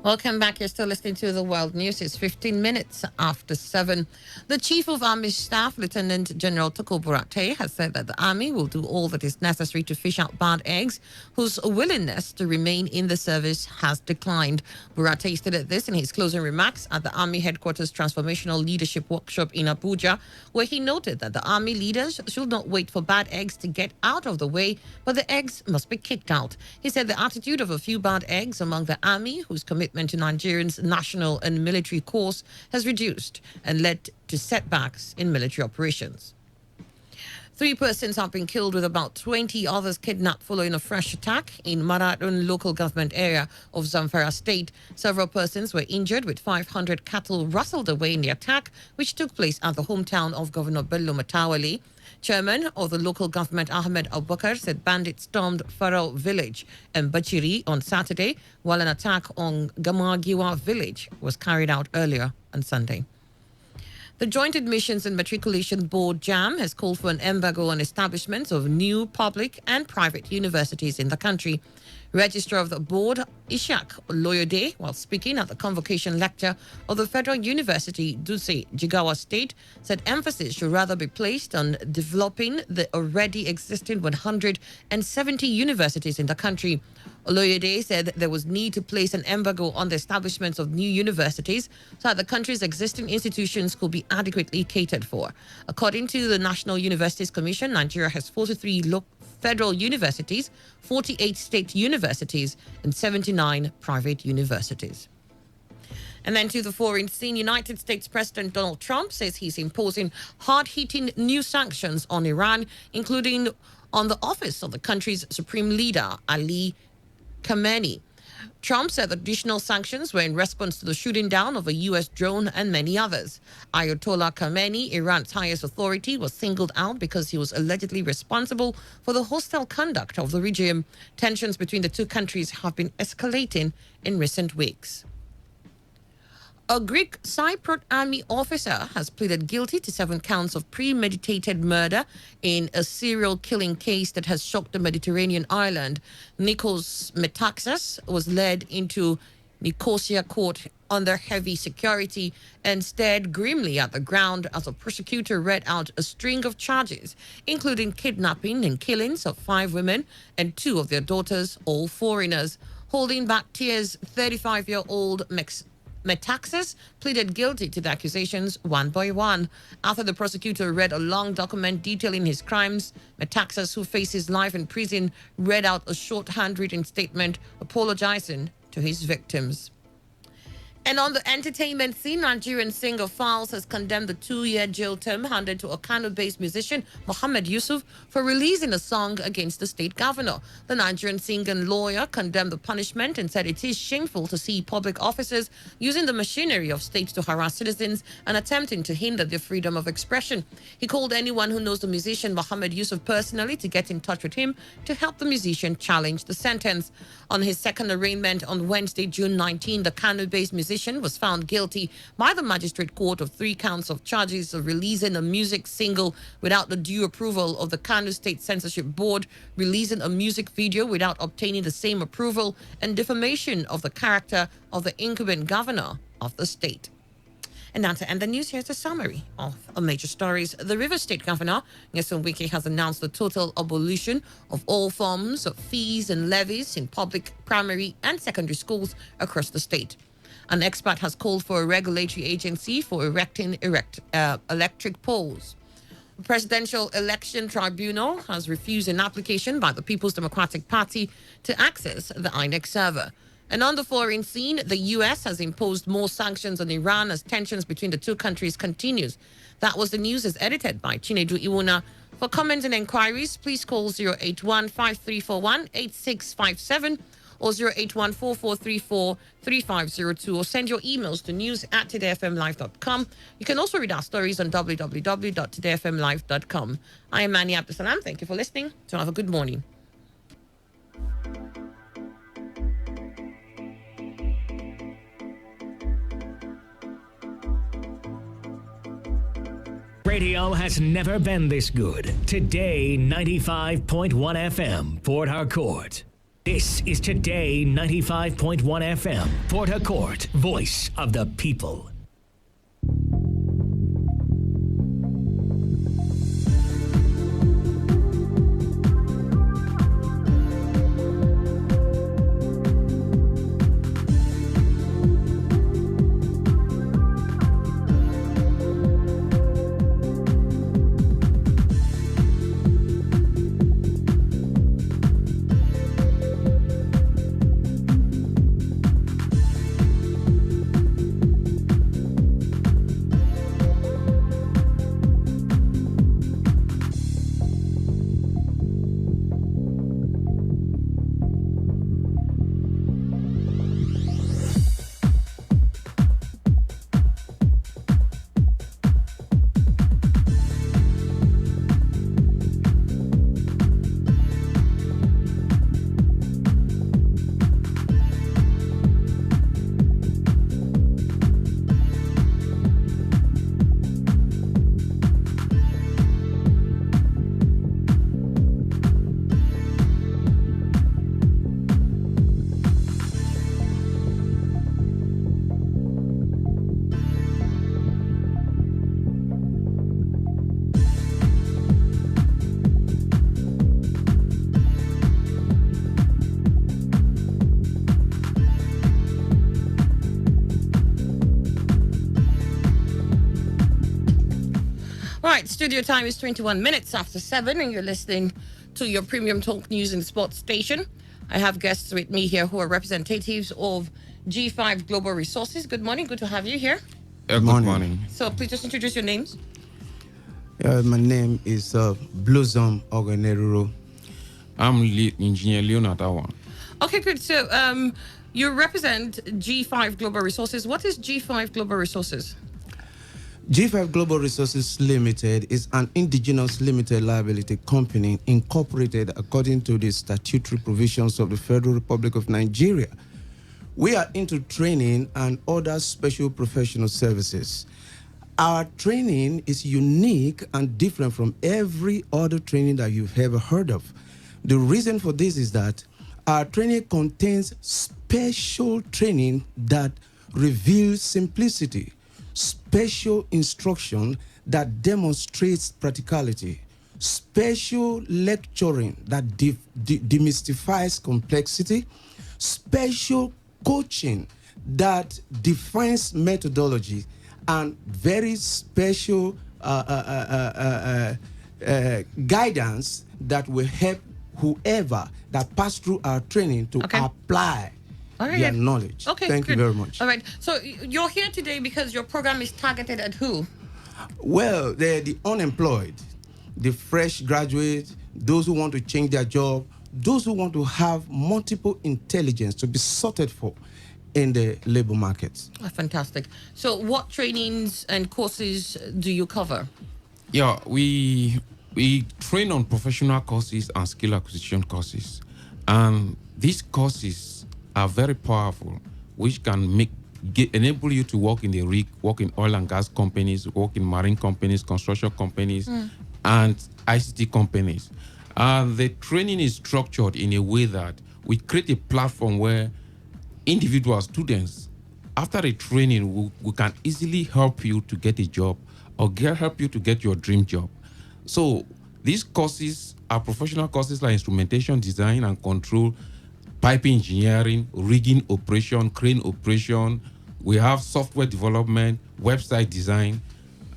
Welcome back. You're still listening to the World News. It's 15 minutes after 7. The Chief of Army Staff, Lieutenant General Tukur Buratai, has said that the Army will do all that is necessary to fish out bad eggs whose willingness to remain in the service has declined. Buratai stated this in his closing remarks at the Army Headquarters Transformational Leadership Workshop in Abuja, where he noted that the Army leaders should not wait for bad eggs to get out of the way, but the eggs must be kicked out. He said the attitude of a few bad eggs among the Army, whose commitment to Nigerians' national and military cause has reduced and led to setbacks in military operations. 3 persons have been killed with about 20 others kidnapped following a fresh attack in Maradun local government area of Zamfara state. Several persons were injured with 500 cattle rustled away in the attack, which took place at the hometown of Governor Bello Matawali. Chairman of the local government, Ahmed Abubakar, said bandits stormed Farao village and Bachiri on Saturday, while an attack on Gamagiwa village was carried out earlier on Sunday. The Joint Admissions and Matriculation Board, JAM, has called for an embargo on establishments of new public and private universities in the country. Registrar of the board, Ishak Loyode, while speaking at the convocation lecture of the Federal University, Dutse, Jigawa State, said emphasis should rather be placed on developing the already existing 170 universities in the country. Oloyede said there was need to place an embargo on the establishments of new universities so that the country's existing institutions could be adequately catered for. According to the National Universities Commission, Nigeria has 43 federal universities, 48 state universities, and 79 private universities. And then to the foreign scene, United States President Donald Trump says he's imposing hard-hitting new sanctions on Iran, including on the office of the country's supreme leader, Ali Khamenei. Trump said additional sanctions were in response to the shooting down of a U.S. drone and many others. Ayatollah Khamenei, Iran's highest authority, was singled out because he was allegedly responsible for the hostile conduct of the regime. Tensions between the two countries have been escalating in recent weeks. A Greek Cypriot army officer has pleaded guilty to 7 counts of premeditated murder in a serial killing case that has shocked the Mediterranean island. Nikos Metaxas was led into Nicosia court under heavy security and stared grimly at the ground as a prosecutor read out a string of charges, including kidnapping and killings of 5 women and 2 of their daughters, all foreigners. Holding back tears, 35-year-old Metaxas pleaded guilty to the accusations one by one. After the prosecutor read a long document detailing his crimes, Metaxas, who faces life in prison, read out a short handwritten statement apologizing to his victims. And on the entertainment scene, Nigerian singer Falz has condemned the 2-year jail term handed to a Kano-based musician, Mohammed Yusuf, for releasing a song against the state governor. The Nigerian singer and lawyer condemned the punishment and said it is shameful to see public officers using the machinery of state to harass citizens and attempting to hinder their freedom of expression. He called anyone who knows the musician Mohammed Yusuf personally to get in touch with him to help the musician challenge the sentence. On his second arraignment on Wednesday, June 19, the Kano-based musician was found guilty by the magistrate court of 3 counts of charges of releasing a music single without the due approval of the Kano State Censorship Board, releasing a music video without obtaining the same approval, and defamation of the character of the incumbent governor of the state. And now to end the news, here's a summary of major stories. The Rivers State Governor, Nyesom Wike, has announced the total abolition of all forms of fees and levies in public, primary and secondary schools across the state. An expert has called for a regulatory agency for erecting electric poles. The Presidential Election Tribunal has refused an application by the People's Democratic Party to access the INEC server. And on the foreign scene, the U.S. has imposed more sanctions on Iran as tensions between the two countries continues. That was the news as edited by Chinedu Iwona. For comments and inquiries, please call 081-5341-8657 or 081-4434-3502 or send your emails to news@todayfmlive.com. You can also read our stories on www.todayfmlive.com. I am Mani Abdusalam. Thank you for listening. So have a good morning. Radio has never been this good. Today, 95.1 FM, Port Harcourt. This is Today 95.1 FM, Port Harcourt, voice of the people. Right, studio time is 21 minutes after 7, and you're listening to your premium talk news and sports station. I have guests with me here who are representatives of G5 Global Resources. Good morning, good to have you here. Good morning. So please just introduce your names. My name is Blossom Oganero. I'm Engineer Leonard Awan. Okay, good. So you represent G5 Global Resources. What is G5 Global Resources? G5 Global Resources Limited is an indigenous limited liability company incorporated according to the statutory provisions of the Federal Republic of Nigeria. We are into training and other special professional services. Our training is unique and different from every other training that you've ever heard of. The reason for this is that our training contains special training that reveals simplicity, special instruction that demonstrates practicality, special lecturing that demystifies complexity, special coaching that defines methodology, and very special guidance that will help whoever that pass through our training to apply their knowledge. Okay, Thank you very much. All right. So you're here today because your program is targeted at who? Well, they're the unemployed, the fresh graduates, those who want to change their job, those who want to have multiple intelligence to be sorted for in the labor market. Oh, fantastic. So what trainings and courses do you cover? Yeah, we train on professional courses and skill acquisition courses. And these courses are very powerful, which can enable you to work in the rig, work in oil and gas companies, work in marine companies, construction companies, and ICT companies. The training is structured in a way that we create a platform where individual students, after a training, we can easily help you to get a job or help you to get your dream job. So these courses are professional courses like instrumentation design and control, pipe engineering, rigging operation, crane operation. We have software development, website design,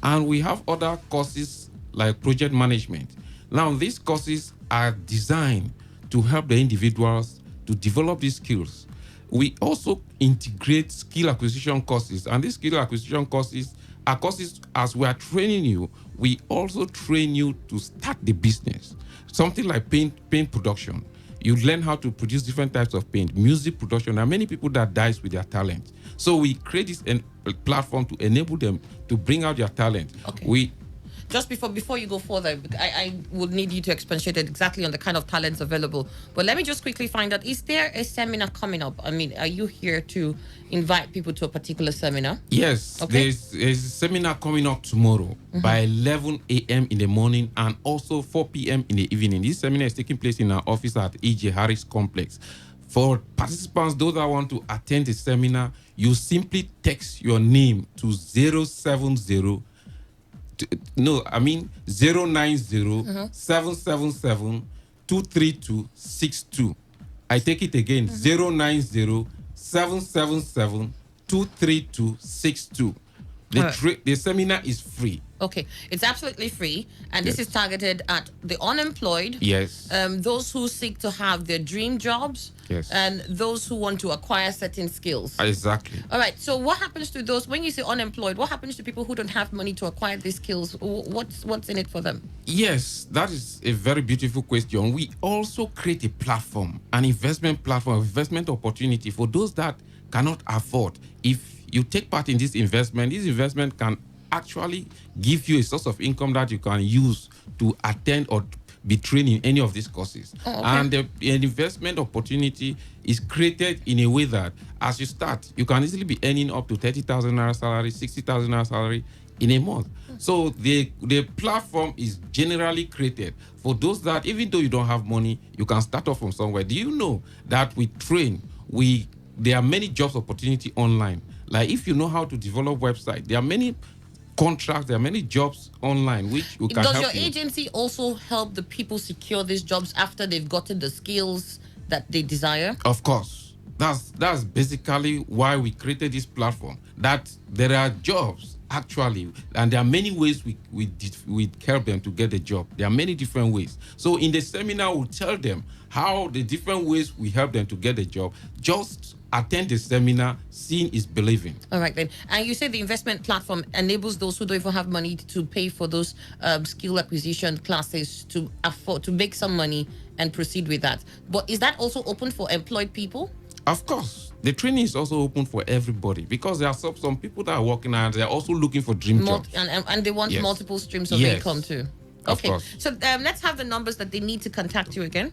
and we have other courses like project management. Now, these courses are designed to help the individuals to develop these skills. We also integrate skill acquisition courses, and these skill acquisition courses are courses as we are training you, we also train you to start the business. Something like paint production. You learn how to produce different types of paint, music production. There are many people that dies with their talent. So we create this platform to enable them to bring out their talent. Okay. Just before you go further, I would need you to expatiate exactly on the kind of talents available. But let me just quickly find out, is there a seminar coming up? I mean, are you here to invite people to a particular seminar? Yes, there's a seminar coming up tomorrow by 11 a.m. in the morning and also 4 p.m. in the evening. This seminar is taking place in our office at E.J. Harris Complex. For participants, those that want to attend the seminar, you simply text your name to 090 777 23262. I take it again, 090 777 23262. The seminar is free. Okay, it's absolutely free, and this is targeted at the unemployed. Yes. Those who seek to have their dream jobs. Yes. And those who want to acquire certain skills. Exactly. All right. So what happens to those, when you say unemployed, what happens to people who don't have money to acquire these skills? What's in it for them? Yes, that is a very beautiful question. We also create a platform, an investment platform, investment opportunity for those that cannot afford. If you take part in this investment can actually give you a source of income that you can use to attend or be trained in any of these courses. And the investment opportunity is created in a way that as you start, you can easily be earning up to 30,000 naira salary, 60,000 naira salary in a month. So the platform is generally created for those that, even though you don't have money, you can start off from somewhere. Do you know that we train, there are many jobs opportunity online. Like if you know how to develop website, there are many contracts, there are many jobs online which you can help. Does your agency also help the people secure these jobs after they've gotten the skills that they desire? Of course. That's basically why we created this platform. That there are jobs actually, and there are many ways we help them to get a job. There are many different ways. So in the seminar, we'll tell them how the different ways we help them to get a job. Just attend the seminar. Seeing is believing. All right then. And you say the investment platform enables those who don't even have money to pay for those skill acquisition classes to afford to make some money and proceed with that. But is that also open for employed people? Of course. The training is also open for everybody because there are some people that are working and they're also looking for dream jobs. And they want multiple streams of income too. Okay. So let's have the numbers that they need to contact you again.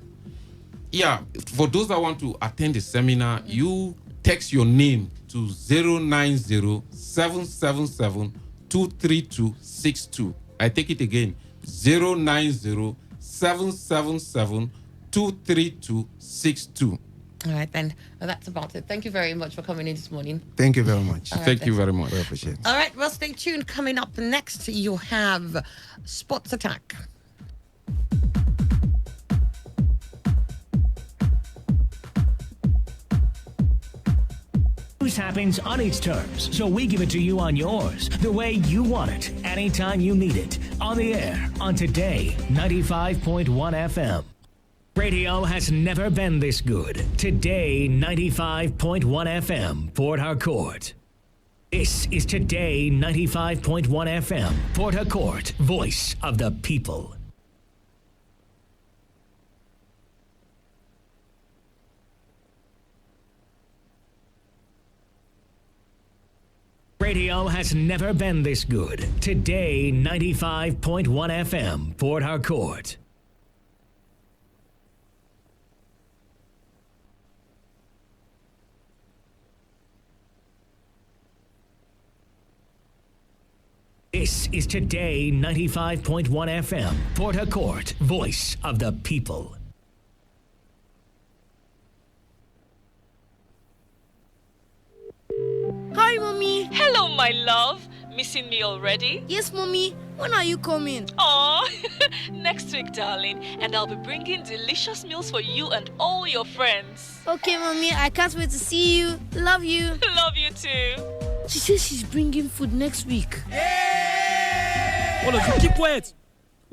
Yeah, for those that want to attend the seminar, you text your name to 090 777 23262. I take it again, 090 777 23262. All right, then. That's about it. Thank you very much for coming in this morning. Thank you very much. Thank you very much. I appreciate it. All right, well, stay tuned. Coming up next, you have Sports Attack. News happens on its terms, so we give it to you on yours, the way you want it, anytime you need it. On the air, on Today 95.1 FM. Radio has never been this good. Today 95.1 FM, Port Harcourt. This is Today 95.1 FM, Port Harcourt, voice of the people. Radio has never been this good. Today 95.1 FM, Port Harcourt. This is Today 95.1 FM, Port Harcourt, voice of the people. Hi, Mommy. Hello, my love. Missing me already? Yes, Mommy. When are you coming? Aw, next week, darling. And I'll be bringing delicious meals for you and all your friends. Okay, Mommy. I can't wait to see you. Love you. Love you too. She says she's bringing food next week. All of you, keep quiet.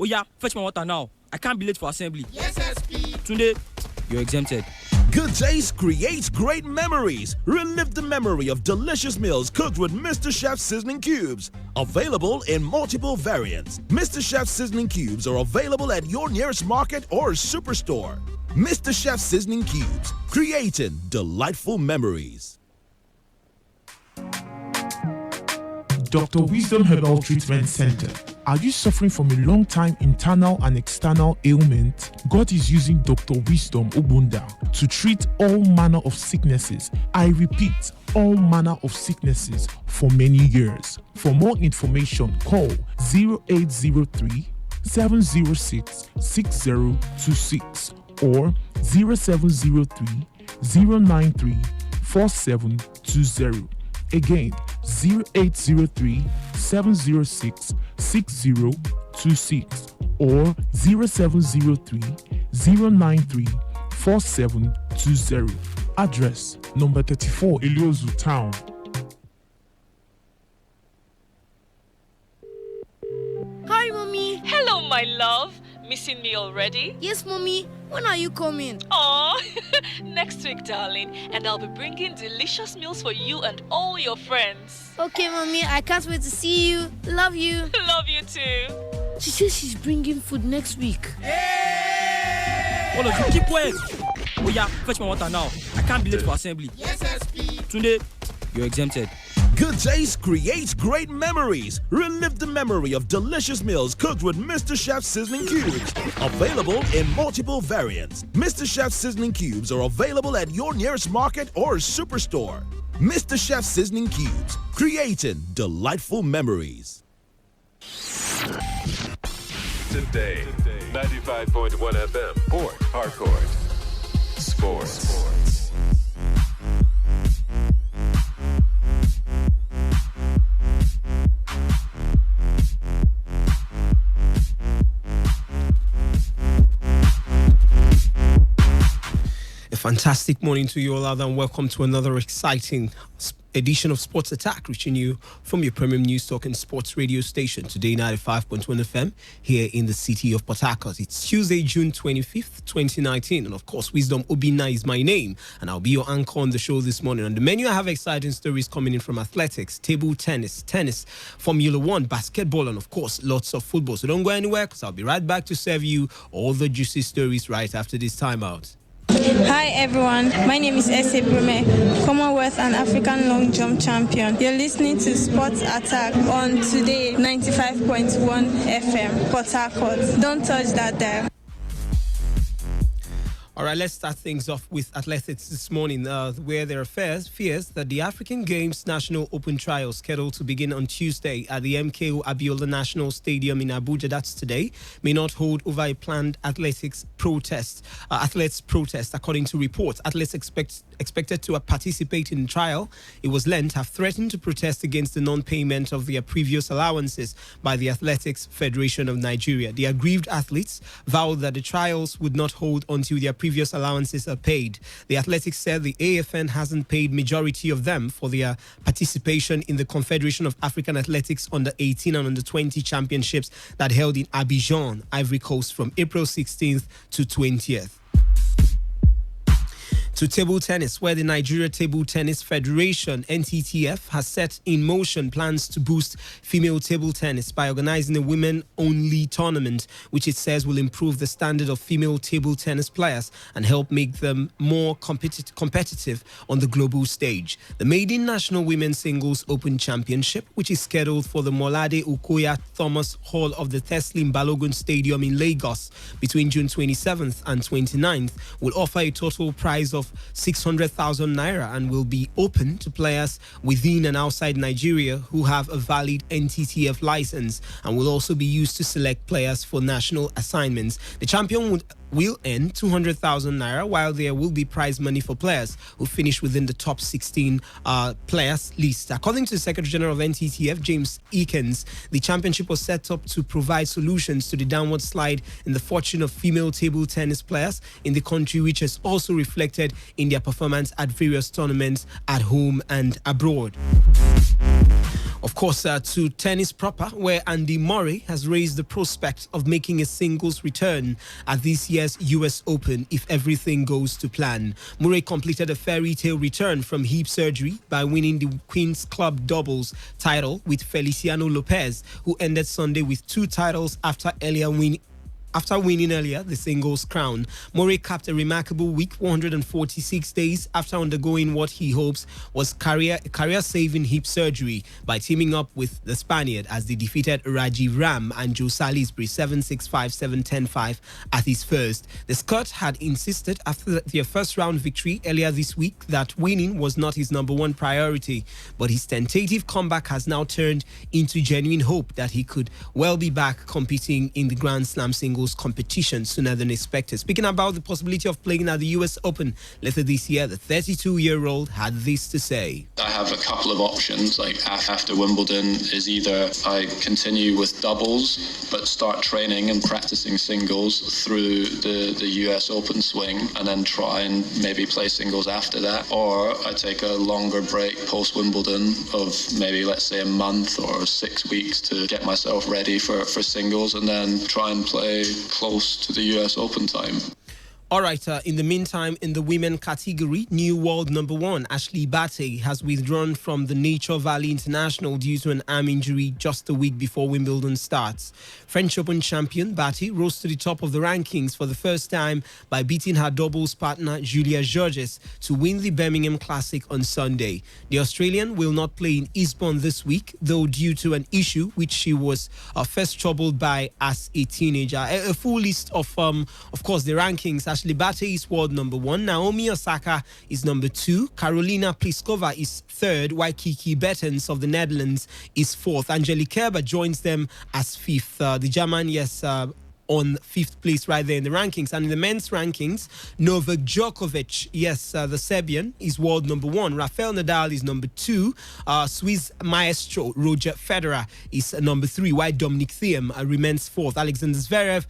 Oh yeah, fetch my water now. I can't be late for assembly. Yes, SP. Tunde, you're exempted. Good taste creates great memories. Relive the memory of delicious meals cooked with Mr. Chef seasoning cubes. Available in multiple variants. Mr. Chef seasoning cubes are available at your nearest market or superstore. Mr. Chef seasoning cubes, creating delightful memories. Dr. Wisdom Herbal Treatment Center. Are you suffering from a long-time internal and external ailment? God is using Dr. Wisdom Obunda to treat all manner of sicknesses. I repeat, all manner of sicknesses for many years. For more information, call 0803 706 6026 or 0703 093 4720. Again, 0803 706 6026 or 0703 093 4720. Address number 34 Iliozu Town. Hi, Mommy. Hello, my love. Missing me already? Yes, Mommy. When are you coming? Oh, next week, darling. And I'll be bringing delicious meals for you and all your friends. Okay, Mommy. I can't wait to see you. Love you. Love you too. She says she's bringing food next week. All of you, keep quiet. Oh yeah, fetch my water now. I can't be late for assembly. Yes, SP. Tunde, you're exempted. Good taste creates great memories. Relive the memory of delicious meals cooked with Mr. Chef seasoning cubes. Available in multiple variants. Mr. Chef seasoning cubes are available at your nearest market or superstore. Mr. Chef seasoning cubes, creating delightful memories. Today, 95.1 FM, Port Harcourt. Sports. A fantastic morning to you all out, and welcome to another exciting edition of Sports Attack, reaching you from your premium news talk and sports radio station, Today 95.1 FM, here in the city of Port Harcourt. It's Tuesday, June 25th, 2019, and of course, Wisdom Obina is my name, and I'll be your anchor on the show this morning. On the menu, I have exciting stories coming in from athletics, table tennis, Formula One, basketball, and of course, lots of football. So don't go anywhere, because I'll be right back to serve you all the juicy stories right after this timeout. Hi everyone, my name is Ese Brume, Commonwealth and African long jump champion. You're listening to Sports Attack on Today 95.1 FM, Port Harcourt. Don't touch that dial. All right, let's start things off with athletics this morning, where there are fears that the African Games National Open Trial, scheduled to begin on Tuesday at the MKO Abiola National Stadium in Abuja, that's today, may not hold over a planned athletes protest. According to reports, athletes expected to participate in the trial, it was Lent, have threatened to protest against the non-payment of their previous allowances by the Athletics Federation of Nigeria. The aggrieved athletes vowed that the trials would not hold until their previous allowances are paid. The athletics said the AFN hasn't paid majority of them for their participation in the Confederation of African Athletics under 18 and under 20 championships that held in Abidjan, Ivory Coast from April 16th to 20th. To table tennis, where the Nigeria Table Tennis Federation, NTTF, has set in motion plans to boost female table tennis by organizing a women-only tournament, which it says will improve the standard of female table tennis players and help make them more competitive on the global stage. The maiden National Women's Singles Open Championship, which is scheduled for the Molade Okoya Thomas Hall of the Teslim Balogun Stadium in Lagos between June 27th and 29th, will offer a total prize of 600,000 naira and will be open to players within and outside Nigeria who have a valid NTTF license, and will also be used to select players for national assignments. The champion will earn 200,000 naira, while there will be prize money for players who finish within the top 16 players list. According to the Secretary General of NTTF, James Eakins, the championship was set up to provide solutions to the downward slide in the fortune of female table tennis players in the country, which is also reflected in their performance at various tournaments at home and abroad. Of course, to tennis proper, where Andy Murray has raised the prospect of making a singles return at this year's US Open if everything goes to plan. Murray completed a fairy tale return from hip surgery by winning the Queen's Club doubles title with Feliciano Lopez, who ended Sunday with 2 titles after winning earlier the singles crown. Murray capped a remarkable week, 146 days after undergoing what he hopes was career-saving hip surgery by teaming up with the Spaniard as they defeated Rajiv Ram and Joe Salisbury 7-6-5, 7-10-5 at his first. The Scot had insisted after their first round victory earlier this week that winning was not his number one priority, but his tentative comeback has now turned into genuine hope that he could well be back competing in the Grand Slam singles competition sooner than expected. Speaking about the possibility of playing at the US Open later this year, the 32-year-old had this to say. I have a couple of options. Like after Wimbledon is either I continue with doubles but start training and practicing singles through the US Open swing and then try and maybe play singles after that, or I take a longer break post Wimbledon of maybe let's say a month or 6 weeks to get myself ready for singles and then try and play close to the US Open time. All right, in the meantime, in the women category, new world number 1, Ashley Barty, has withdrawn from the Nature Valley International due to an arm injury just a week before Wimbledon starts. French Open champion Barty rose to the top of the rankings for the first time by beating her doubles partner Julia Georges to win the Birmingham Classic on Sunday. The Australian will not play in Eastbourne this week, though due to an issue which she was first troubled by as a teenager. A full list of course, the rankings. Ashley Barty is world number 1. Naomi Osaka is number 2. Karolina Pliskova is 3rd, while Kiki Bertens of the Netherlands is 4th. Angelique Kerber joins them as 5th. The German, on 5th place right there in the rankings. And in the men's rankings, Novak Djokovic, the Serbian, is world number 1. Rafael Nadal is number 2. Swiss maestro Roger Federer is number 3, while Dominic Thiem remains 4th. Alexander Zverev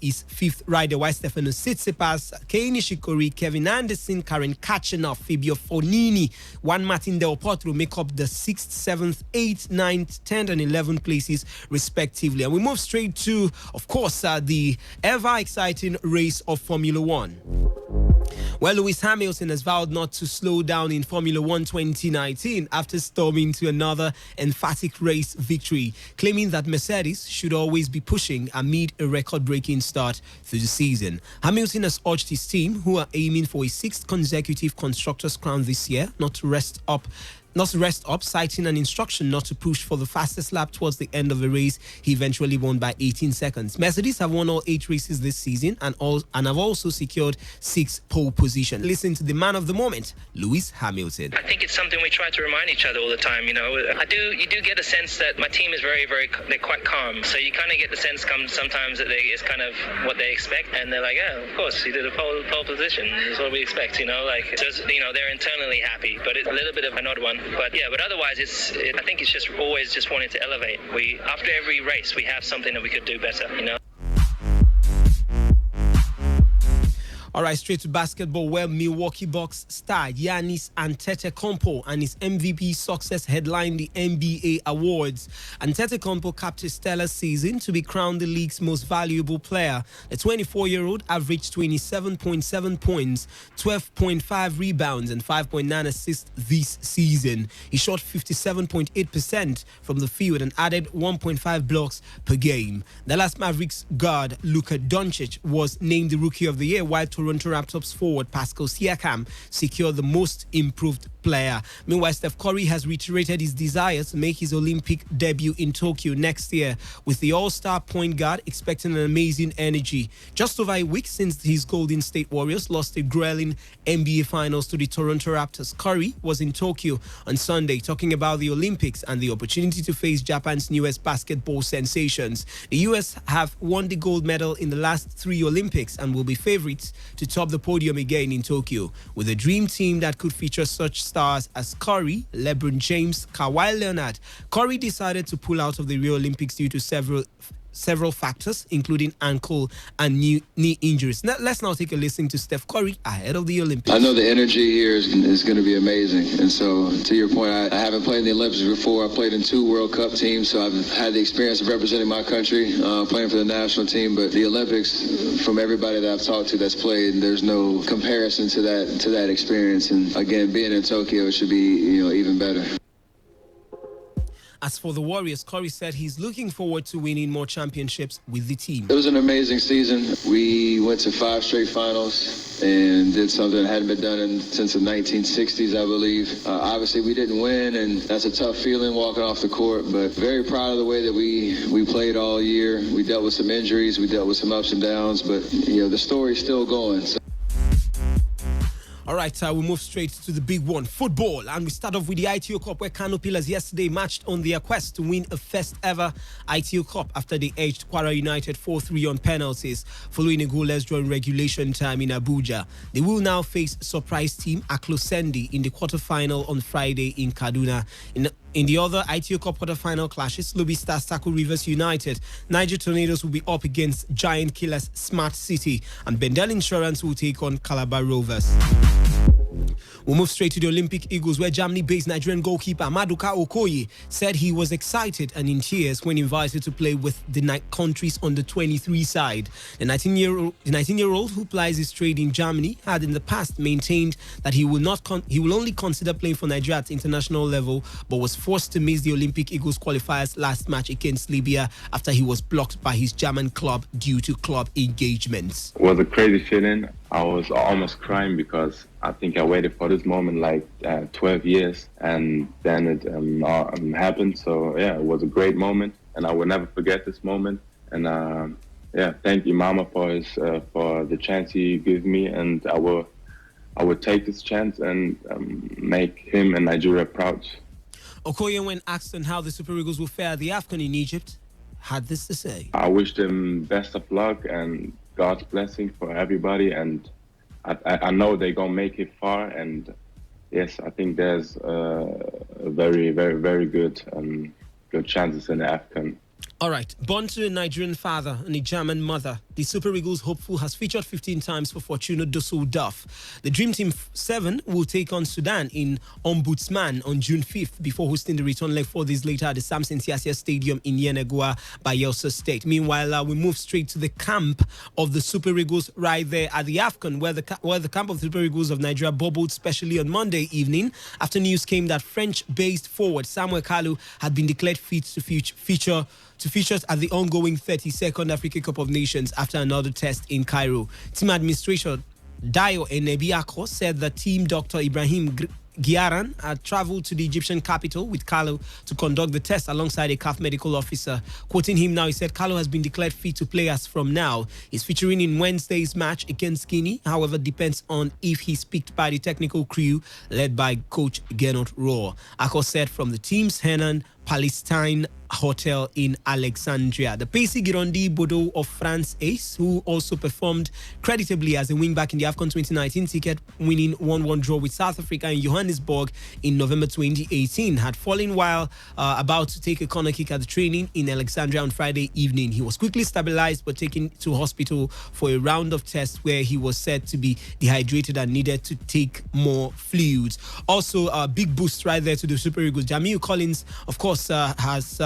is 5th right there, while Stefanos Tsitsipas, Kei Nishikori, Kevin Anderson, Karen Khachanov, Fabio Fognini, Juan Martin Del Potro make up the 6th, 7th, 8th, 9th, 10th and 11th places respectively. And we move straight to, of course, the ever-exciting race of Formula One. Well, Lewis Hamilton has vowed not to slow down in Formula One 2019 after storming to another emphatic race victory, claiming that Mercedes should always be pushing amid a record-breaking start to the season. Hamilton has urged his team, who are aiming for a 6th consecutive Constructors' crown this year, not to rest up, citing an instruction not to push for the fastest lap towards the end of the race. He eventually won by 18 seconds. Mercedes have won all 8 races this season and have also secured 6 pole positions. Listen to the man of the moment, Lewis Hamilton. I think it's something we try to remind each other all the time. You do get a sense that my team is they're quite calm. So you kind of get the sense sometimes that it's kind of what they expect, and they're like, yeah, of course, you did a pole position. That's what we expect. They're internally happy, but it's a little bit of an odd one. But otherwise, I think it's just always just wanting to elevate. After every race, we have something that we could do better, All right, straight to basketball, where Milwaukee Bucks star Giannis Antetokounmpo and his MVP success headlined the NBA awards. Antetokounmpo capped a stellar season to be crowned the league's most valuable player. The 24-year-old averaged 27.7 points, 12.5 rebounds, and 5.9 assists this season. He shot 57.8% from the field and added 1.5 blocks per game. Dallas Mavericks guard Luka Doncic was named the Rookie of the Year, while Toronto Raptors forward Pascal Siakam secured the most improved player. Meanwhile, Steph Curry has reiterated his desire to make his Olympic debut in Tokyo next year, with the all-star point guard expecting an amazing energy. Just over a week since his Golden State Warriors lost the grueling NBA Finals to the Toronto Raptors, Curry was in Tokyo on Sunday talking about the Olympics and the opportunity to face Japan's newest basketball sensations. The US have won the gold medal in the last 3 Olympics and will be favorites to top the podium again in Tokyo, with a dream team that could feature such stars as Curry, LeBron James, Kawhi Leonard. Curry decided to pull out of the Rio Olympics due to several several factors, including ankle and knee injuries. Let's now take a listen to Steph Curry ahead of the Olympics. I know the energy here is going to be amazing. And so, to your point, I haven't played in the Olympics before. I played in 2 World Cup teams, so I've had the experience of representing my country, playing for the national team. But the Olympics, from everybody that I've talked to that's played, there's no comparison to that experience. And again, being in Tokyo should be even better. As for the Warriors, Curry said he's looking forward to winning more championships with the team. It was an amazing season. We went to 5 straight finals and did something that hadn't been done since the 1960s, I believe. Obviously, we didn't win, and that's a tough feeling walking off the court, but very proud of the way that we played all year. We dealt with some injuries, we dealt with some ups and downs, but the story's still going. So. All right, we move straight to the big one, football. And we start off with the ITO Cup, where Kano Pillars yesterday marched on their quest to win a first ever ITO Cup after they edged Kwara United 4-3 on penalties, following a goalless draw in regulation time in Abuja. They will now face surprise team Aklosendi in the quarterfinal on Friday in Kaduna. In the other ITO Cup quarterfinal clashes, Lobby Stars tackle Rivers United. Niger Tornadoes will be up against Giant Killers Smart City, and Bendel Insurance will take on Calabar Rovers. We'll move straight to the Olympic Eagles, where Germany-based Nigerian goalkeeper Maduka Okoye said he was excited and in tears when invited to play with the country's under-23 side. The 19-year-old who plies his trade in Germany had in the past maintained that he will only consider playing for Nigeria at international level, but was forced to miss the Olympic Eagles qualifiers last match against Libya after he was blocked by his German club due to club engagements. It was a crazy feeling. I was almost crying because I think I waited for this moment like 12 years, and then it happened. So yeah, it was a great moment, and I will never forget this moment. And thank Imama for the chance he gave me, and I will take this chance and make him and Nigeria proud. Okoye, when asked on how the Super Eagles will fare at the AFCON in Egypt, had this to say. I wish them best of luck and God's blessing for everybody, and I know they're gonna make it far. And yes, I think there's very, very, very good chances in the AFCON. All right, born to a Nigerian father and a German mother, the Super Eagles hopeful has featured 15 times for Fortuna Düsseldorf. The Dream Team 7 will take on Sudan in Ombudsman on June 5th before hosting the return leg 4 days later at the Samson Siasia Stadium in Yenagoa, Bayelsa State. Meanwhile, we move straight to the camp of the Super Eagles right there at the AFCON, where the camp of the Super Eagles of Nigeria bubbled specially on Monday evening after news came that French-based forward Samuel Kalu had been declared fit to feature at the ongoing 32nd Africa Cup of Nations after another test in Cairo. Team administrator Dayo Enebiako said that team Dr. Ibrahim Giaran had traveled to the Egyptian capital with Carlo to conduct the test alongside a CAF medical officer. Quoting him now, he said Carlo has been declared fit to play as from now. He's featuring in Wednesday's match against Guinea. However, depends on if he's picked by the technical crew led by coach Gernot Rohr. Ako said from the team's Henan Palestine Hotel in Alexandria. The Pacey Girondi Bodo of France ace, who also performed creditably as a wingback in the AFCON 2019 ticket, winning 1-1 draw with South Africa in Johannesburg in November 2018, had fallen while about to take a corner kick at the training in Alexandria on Friday evening. He was quickly stabilized but taken to hospital for a round of tests where he was said to be dehydrated and needed to take more fluids. Also, a big boost right there to the Super Eagles. Jamiu Collins, of course, has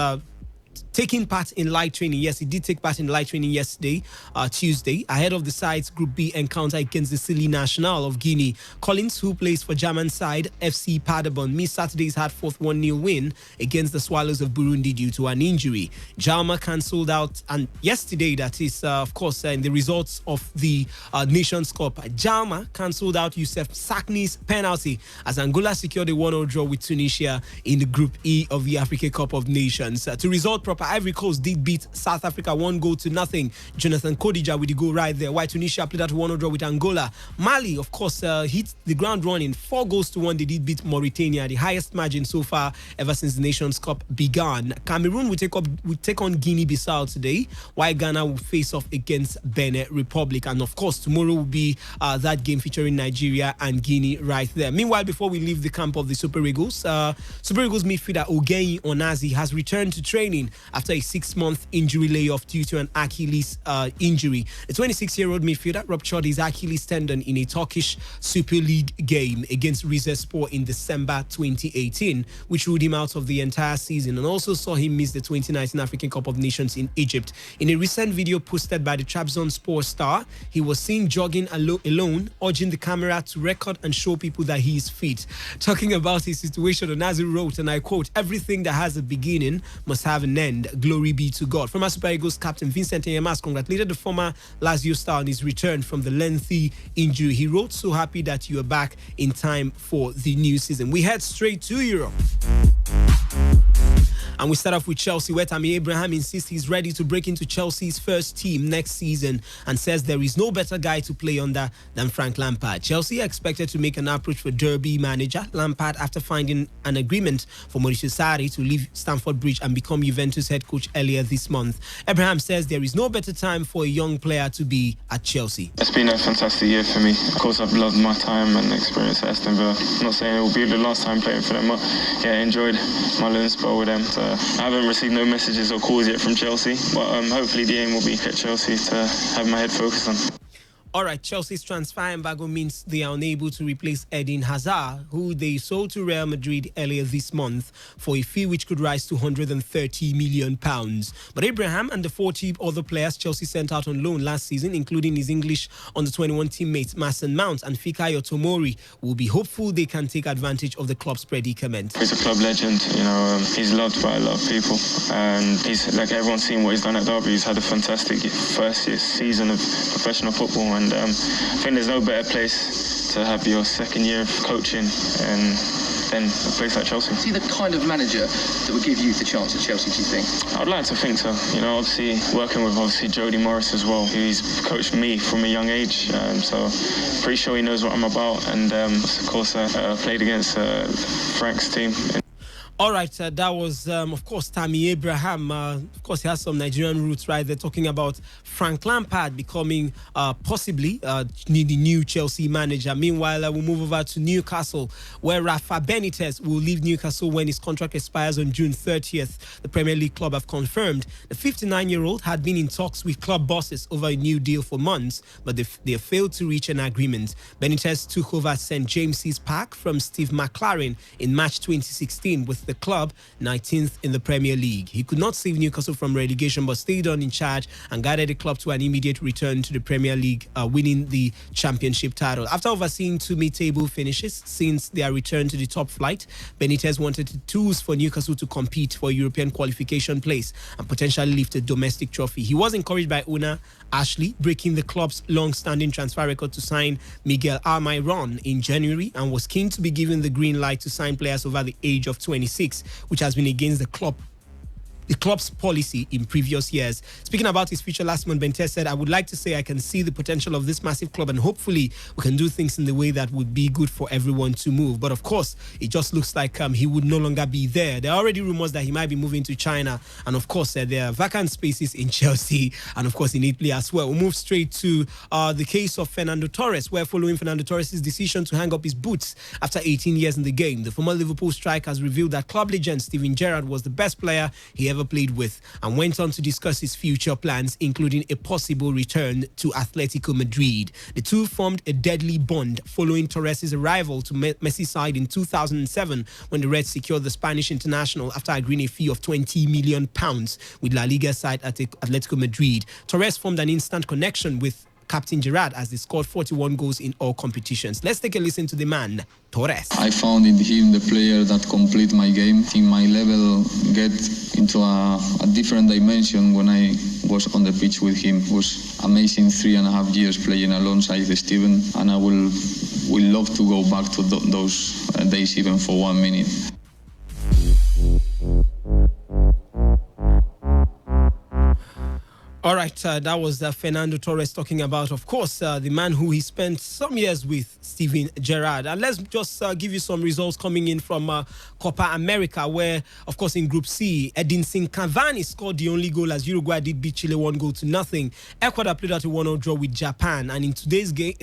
taking part in light training. Yes, he did take part in light training yesterday, Tuesday, ahead of the side's Group B encounter against the Sili National of Guinea. Collins, who plays for German side FC Paderborn, missed Saturday's hard-fought 1-0 win against the Swallows of Burundi due to an injury. Jalma cancelled out, and yesterday, that is, of course, in the results of the Nations Cup, Jalma cancelled out Youssef Sakni's penalty as Angola secured a 1-0 draw with Tunisia in the Group E of the Africa Cup of Nations. To result proper, Ivory Coast did beat South Africa 1-0. Jonathan Kodija with the goal right there, while Tunisia played at 1-0 draw with Angola. Mali, of course, hit the ground running 4-1. They did beat Mauritania, the highest margin so far ever since the Nations Cup began. Cameroon will take on Guinea-Bissau today, while Ghana will face off against Benin Republic. And of course, tomorrow will be that game featuring Nigeria and Guinea right there. Meanwhile, before we leave the camp of the Super Eagles midfielder Ogenyi Onazi has returned to training after a 6-month injury layoff due to an Achilles injury. The 26-year-old midfielder ruptured his Achilles tendon in a Turkish Super League game against Rizespor in December 2018, which ruled him out of the entire season and also saw him miss the 2019 African Cup of Nations in Egypt. In a recent video posted by the Trabzonspor star, he was seen jogging alone, urging the camera to record and show people that he is fit. Talking about his situation, Onazi wrote, and I quote, "Everything that has a beginning must have an end. Glory be to God." Former Super Eagles captain Vincent Enyemas congratulated the former Lazio star on his return from the lengthy injury. He wrote, "So happy that you are back in time for the new season." We head straight to Europe. And we start off with Chelsea, where Tammy Abraham insists he's ready to break into Chelsea's first team next season and says there is no better guy to play under than Frank Lampard. Chelsea are expected to make an approach for Derby manager Lampard after finding an agreement for Mauricio Sarri to leave Stamford Bridge and become Juventus head coach earlier this month. Abraham says there is no better time for a young player to be at Chelsea. It's been a fantastic year for me. Of course, I've loved my time and experience at Aston Villa. I'm not saying it will be the last time playing for them, but yeah, I enjoyed my loan spell with them. So I haven't received no messages or calls yet from Chelsea, but hopefully the aim will be at Chelsea to have my head focused on. All right, Chelsea's transfer embargo means they are unable to replace Eden Hazard, who they sold to Real Madrid earlier this month for a fee which could rise to £130 million. But Abraham and the 40 other players Chelsea sent out on loan last season, including his English under-21 teammates Mason Mount and Fikayo Tomori, will be hopeful they can take advantage of the club's predicament. He's a club legend, he's loved by a lot of people, and he's, like, everyone's seen what he's done at Derby. He's had a fantastic first season of professional football, and I think there's no better place to have your second year of coaching than a place like Chelsea. Is he the kind of manager that would give you the chance at Chelsea, do you think? I'd like to think so. Obviously working with Jody Morris as well, who's coached me from a young age, so pretty sure he knows what I'm about, and of course I played against Frank's team. All right, that was, of course, Tammy Abraham. Of course, he has some Nigerian roots, right? They're talking about Frank Lampard becoming possibly the new Chelsea manager. Meanwhile, we'll move over to Newcastle, where Rafa Benitez will leave Newcastle when his contract expires on June 30th. The Premier League club have confirmed. The 59-year-old had been in talks with club bosses over a new deal for months, but they have failed to reach an agreement. Benitez took over St. James's Park from Steve McLaren in March 2016 with the club 19th in the Premier League. He could not save Newcastle from relegation but stayed on in charge and guided the club to an immediate return to the Premier League, winning the championship title. After overseeing 2 mid-table finishes since their return to the top flight, Benitez wanted tools for Newcastle to compete for a European qualification place and potentially lift a domestic trophy. He was encouraged by owner Ashley, breaking the club's long-standing transfer record to sign Miguel Almiron in January, and was keen to be given the green light to sign players over the age of 26, which has been against the club's policy in previous years. Speaking about his future last month, Benitez said, "I would like to say I can see the potential of this massive club, and hopefully we can do things in the way that would be good for everyone to move." But of course, it just looks like he would no longer be there. There are already rumors that he might be moving to China, and of course there are vacant spaces in Chelsea and of course in Italy as well. We'll move straight to the case of Fernando Torres, where following Fernando Torres' decision to hang up his boots after 18 years in the game, the former Liverpool striker has revealed that club legend Steven Gerrard was the best player he ever played with, and went on to discuss his future plans, including a possible return to Atletico Madrid. The two formed a deadly bond following Torres' arrival to Messi's side in 2007, when the Reds secured the Spanish international after agreeing a fee of £20 million with La Liga side at Atletico Madrid. Torres formed an instant connection with Captain Gerrard as they scored 41 goals in all competitions. Let's take a listen to the man, Torres. I found in him the player that complete my game. I think my level get into a different dimension when I was on the pitch with him. It was amazing 3.5 years playing alongside Steven, and I will love to go back to those days even for 1 minute. All right, that was Fernando Torres talking about, of course, the man who he spent some years with, Steven Gerrard. And let's just give you some results coming in from Copa America, where, of course, in Group C, Edinson Cavani scored the only goal as Uruguay did beat Chile 1-0. Ecuador played out a 1-0 draw with Japan. And in today's game,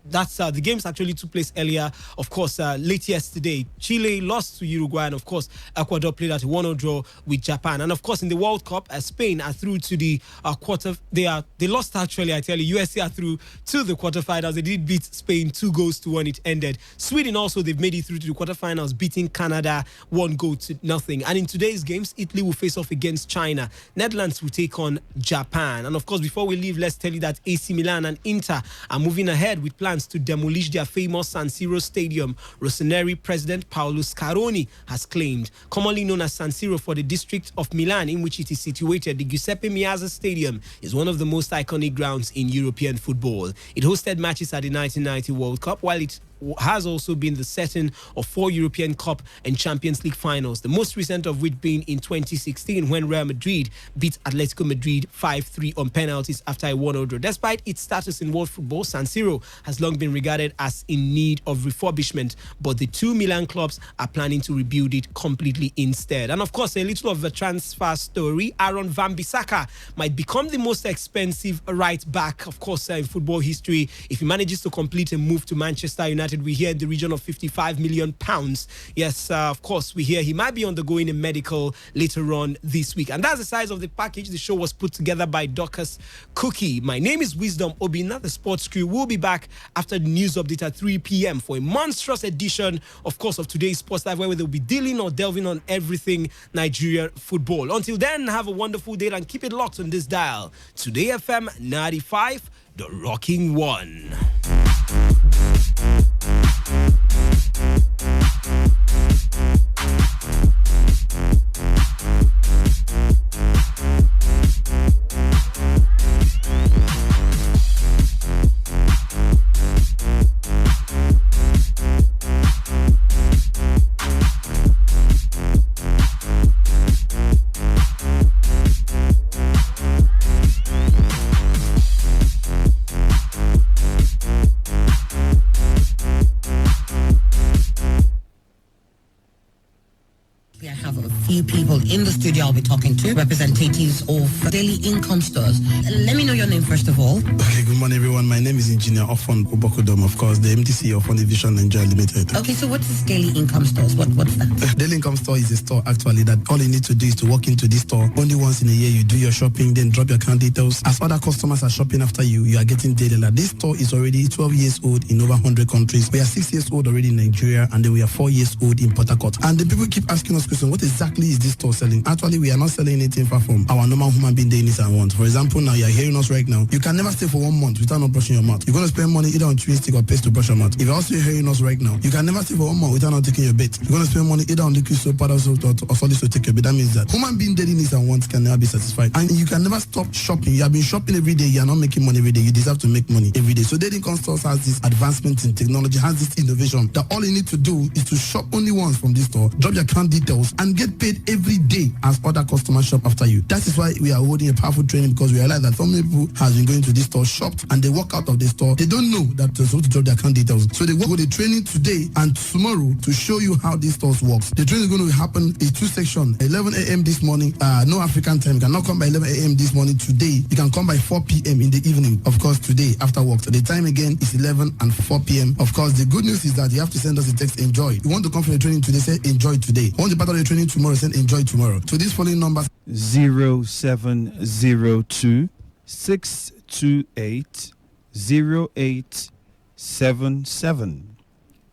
That's the games actually took place earlier. Of course, late yesterday, Chile lost to Uruguay, and of course, Ecuador played at a 1-0 draw with Japan. And of course, in the World Cup, Spain are through to the quarter. They lost actually. I tell you, USA are through to the quarterfinals. They did beat Spain 2-1. It ended. Sweden also, they've made it through to the quarterfinals, beating Canada 1-0. And in today's games, Italy will face off against China. Netherlands will take on Japan. And of course, before we leave, let's tell you that AC Milan and Inter are moving ahead with plans to demolish their famous San Siro stadium. Rossoneri president Paolo Scaroni has claimed. Commonly known as San Siro for the district of Milan in which it is situated, the Giuseppe Meazza Stadium is one of the most iconic grounds in European football. It hosted matches at the 1990 World Cup, while it has also been the setting of 4 European Cup and Champions League finals, the most recent of which being in 2016 when Real Madrid beat Atletico Madrid 5-3 on penalties after a 1-0 draw. Despite its status in world football, San Siro has long been regarded as in need of refurbishment, but the 2 Milan clubs are planning to rebuild it completely instead. And of course, a little of a transfer story. Aaron Wan-Bissaka might become the most expensive right back, of course, in football history if he manages to complete a move to Manchester United. We hear in the region of £55 million. Yes, of course, we hear he might be undergoing a medical later on this week. And that's the size of the package. The show was put together by Dorcas Cookie. My name is Wisdom Obina, the sports crew. We'll be back after the news update at 3 p.m. for a monstrous edition, of course, of today's Sports Live, where they'll be dealing or delving on everything Nigerian football. Until then, have a wonderful day and keep it locked on this dial. Today FM 95, the rocking one. People in the studio I'll be talking to, representatives of daily income stores. Let me know your name first of all. Okay, good morning everyone. My name is Engineer Ofon Obokodom, of course, the MDC of Division Nigeria Limited. Okay, so what is daily income stores? What's that? Daily income store is a store actually that all you need to do is to walk into this store. Only once in a year you do your shopping, then drop your account details. As other customers are shopping after you, you are getting daily. Like this store is already 12 years old in over 100 countries. We are 6 years old already in Nigeria, and then we are 4 years old in Port Harcourt. And the people keep asking us questions, what exactly is this store selling? Actually, we are not selling anything far from our normal human being daily needs and wants. For example, now you are hearing us right now. You can never stay for 1 month without not brushing your mouth. You're going to spend money either on chewing stick or paste to brush your mouth. If you're also hearing us right now, you can never stay for 1 month without not taking your bath. You're going to spend money either on liquid soap, powder soap, or solids to take your bath. That means that human being daily needs and wants can never be satisfied. And you can never stop shopping. You have been shopping every day. You are not making money every day. You deserve to make money every day. So Daily Income Stores has this advancement in technology, has this innovation that all you need to do is to shop only once from this store, drop your account details, and get paid every day as other customers shop after you. That is why we are holding a powerful training, because we realize that so many people have been going to this store, shopped, and they walk out of the store. They don't know that they're supposed to drop their account details. So they work with the training today and tomorrow to show you how this store works. The training is going to happen in 2 sections. 11 a.m. this morning, no African time. You cannot come by 11 a.m. this morning today. You can come by 4 p.m. in the evening. Of course, today after work. So the time again is 11 and 4 p.m. Of course, the good news is that you have to send us a text, enjoy. You want to come for the training today, say enjoy today. Want to be part of the training tomorrow, send enjoy tomorrow. So these following numbers: 0702 628 0877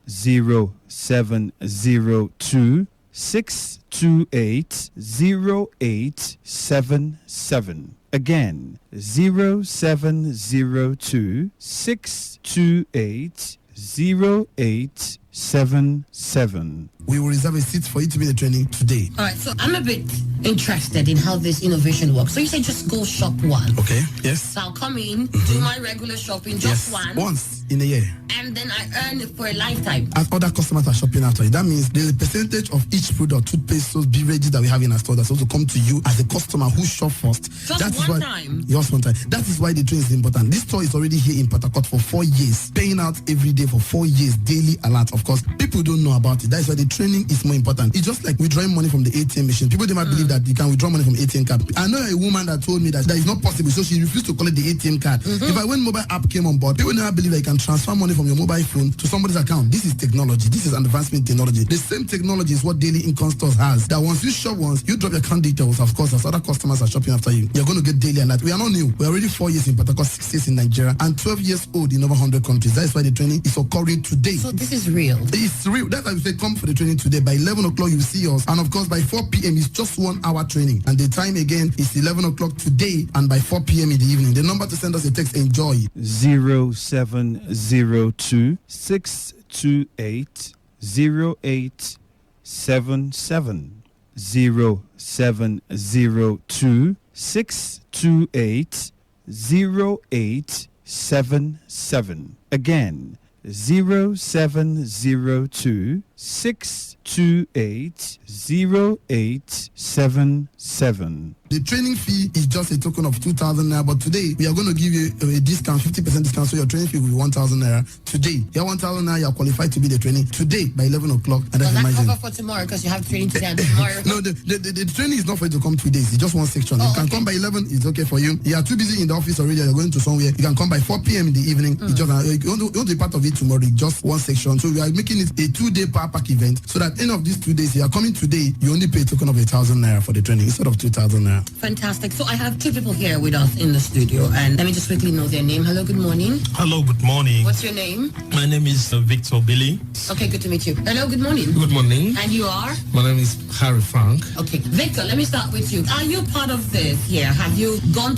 0702 628 0877. Again, 0702 628 0877. We will reserve a seat for you to be in the training today. All right, so I'm a bit interested in how this innovation works. So you say just go shop one. Okay, yes. So I'll come in, do my regular shopping, just once in a year. And then I earn it for a lifetime. As other customers are shopping after you, that means there's a percentage of each product, toothpaste, soaps, beverages that we have in our store that's supposed to come to you as a customer who shop first. Just one time? Just one time. That is why the training is important. This store is already here in Port Harcourt for 4 years, paying out every day for 4 years, daily alert. Of of course, people don't know about it. That's why the training is more important. It's just like withdrawing money from the ATM machine. People, they might believe that you can withdraw money from ATM card. I know a woman that told me that is not possible, so she refused to collect the ATM card. If when mobile app came on board, people never believe that you can transfer money from your mobile phone to somebody's account. This is technology. This is an advancement technology. The same technology is what Daily Income Stores has. That once you shop once, you drop your account details. Of course, as other customers are shopping after you, you're going to get daily alert. We are not new. We're already 4 years in Port Harcourt, 6 years in Nigeria, and 12 years old in over 100 countries. That's why the training is occurring today. So this is real. It's real. That's why we say come for the training today. By 11 o'clock, you will see us. And of course, by 4 p.m., it's just 1 hour training. And the time again is 11 o'clock today and by 4 p.m. in the evening. The number to send us a text, enjoy. 0702 628 0877. 0702 628 0877. Again, 0702 628 0877. The training fee is just a token of 2,000 naira, but today we are going to give you a discount, 50% discount, so your training fee will be 1,000 naira. Today, your 1,000 naira, you are qualified to be the training today by 11 o'clock. And that's that cover for tomorrow because you have training today and tomorrow? No, the training is not for you to come 2 days. It's just one section. You can come by 11, it's okay for you. You are too busy in the office already, you're going to somewhere. You can come by 4 p.m. in the evening. It's just, you won't be part of it tomorrow, it's just one section. So we are making it a 2-day power pack event so that end of these 2 days, you are coming today, you only pay a token of 1,000 naira for the training instead of 2,000 naira. Fantastic. So I have two people here with us in the studio, and let me just quickly know their name. Hello, good morning. Hello, good morning. What's your name? My name is Victor Billy. Okay, good to meet you. Hello, good morning. Good morning. And you are? My name is Harry Frank. Okay, Victor, let me start with you. Are you part of this here? Have you gone to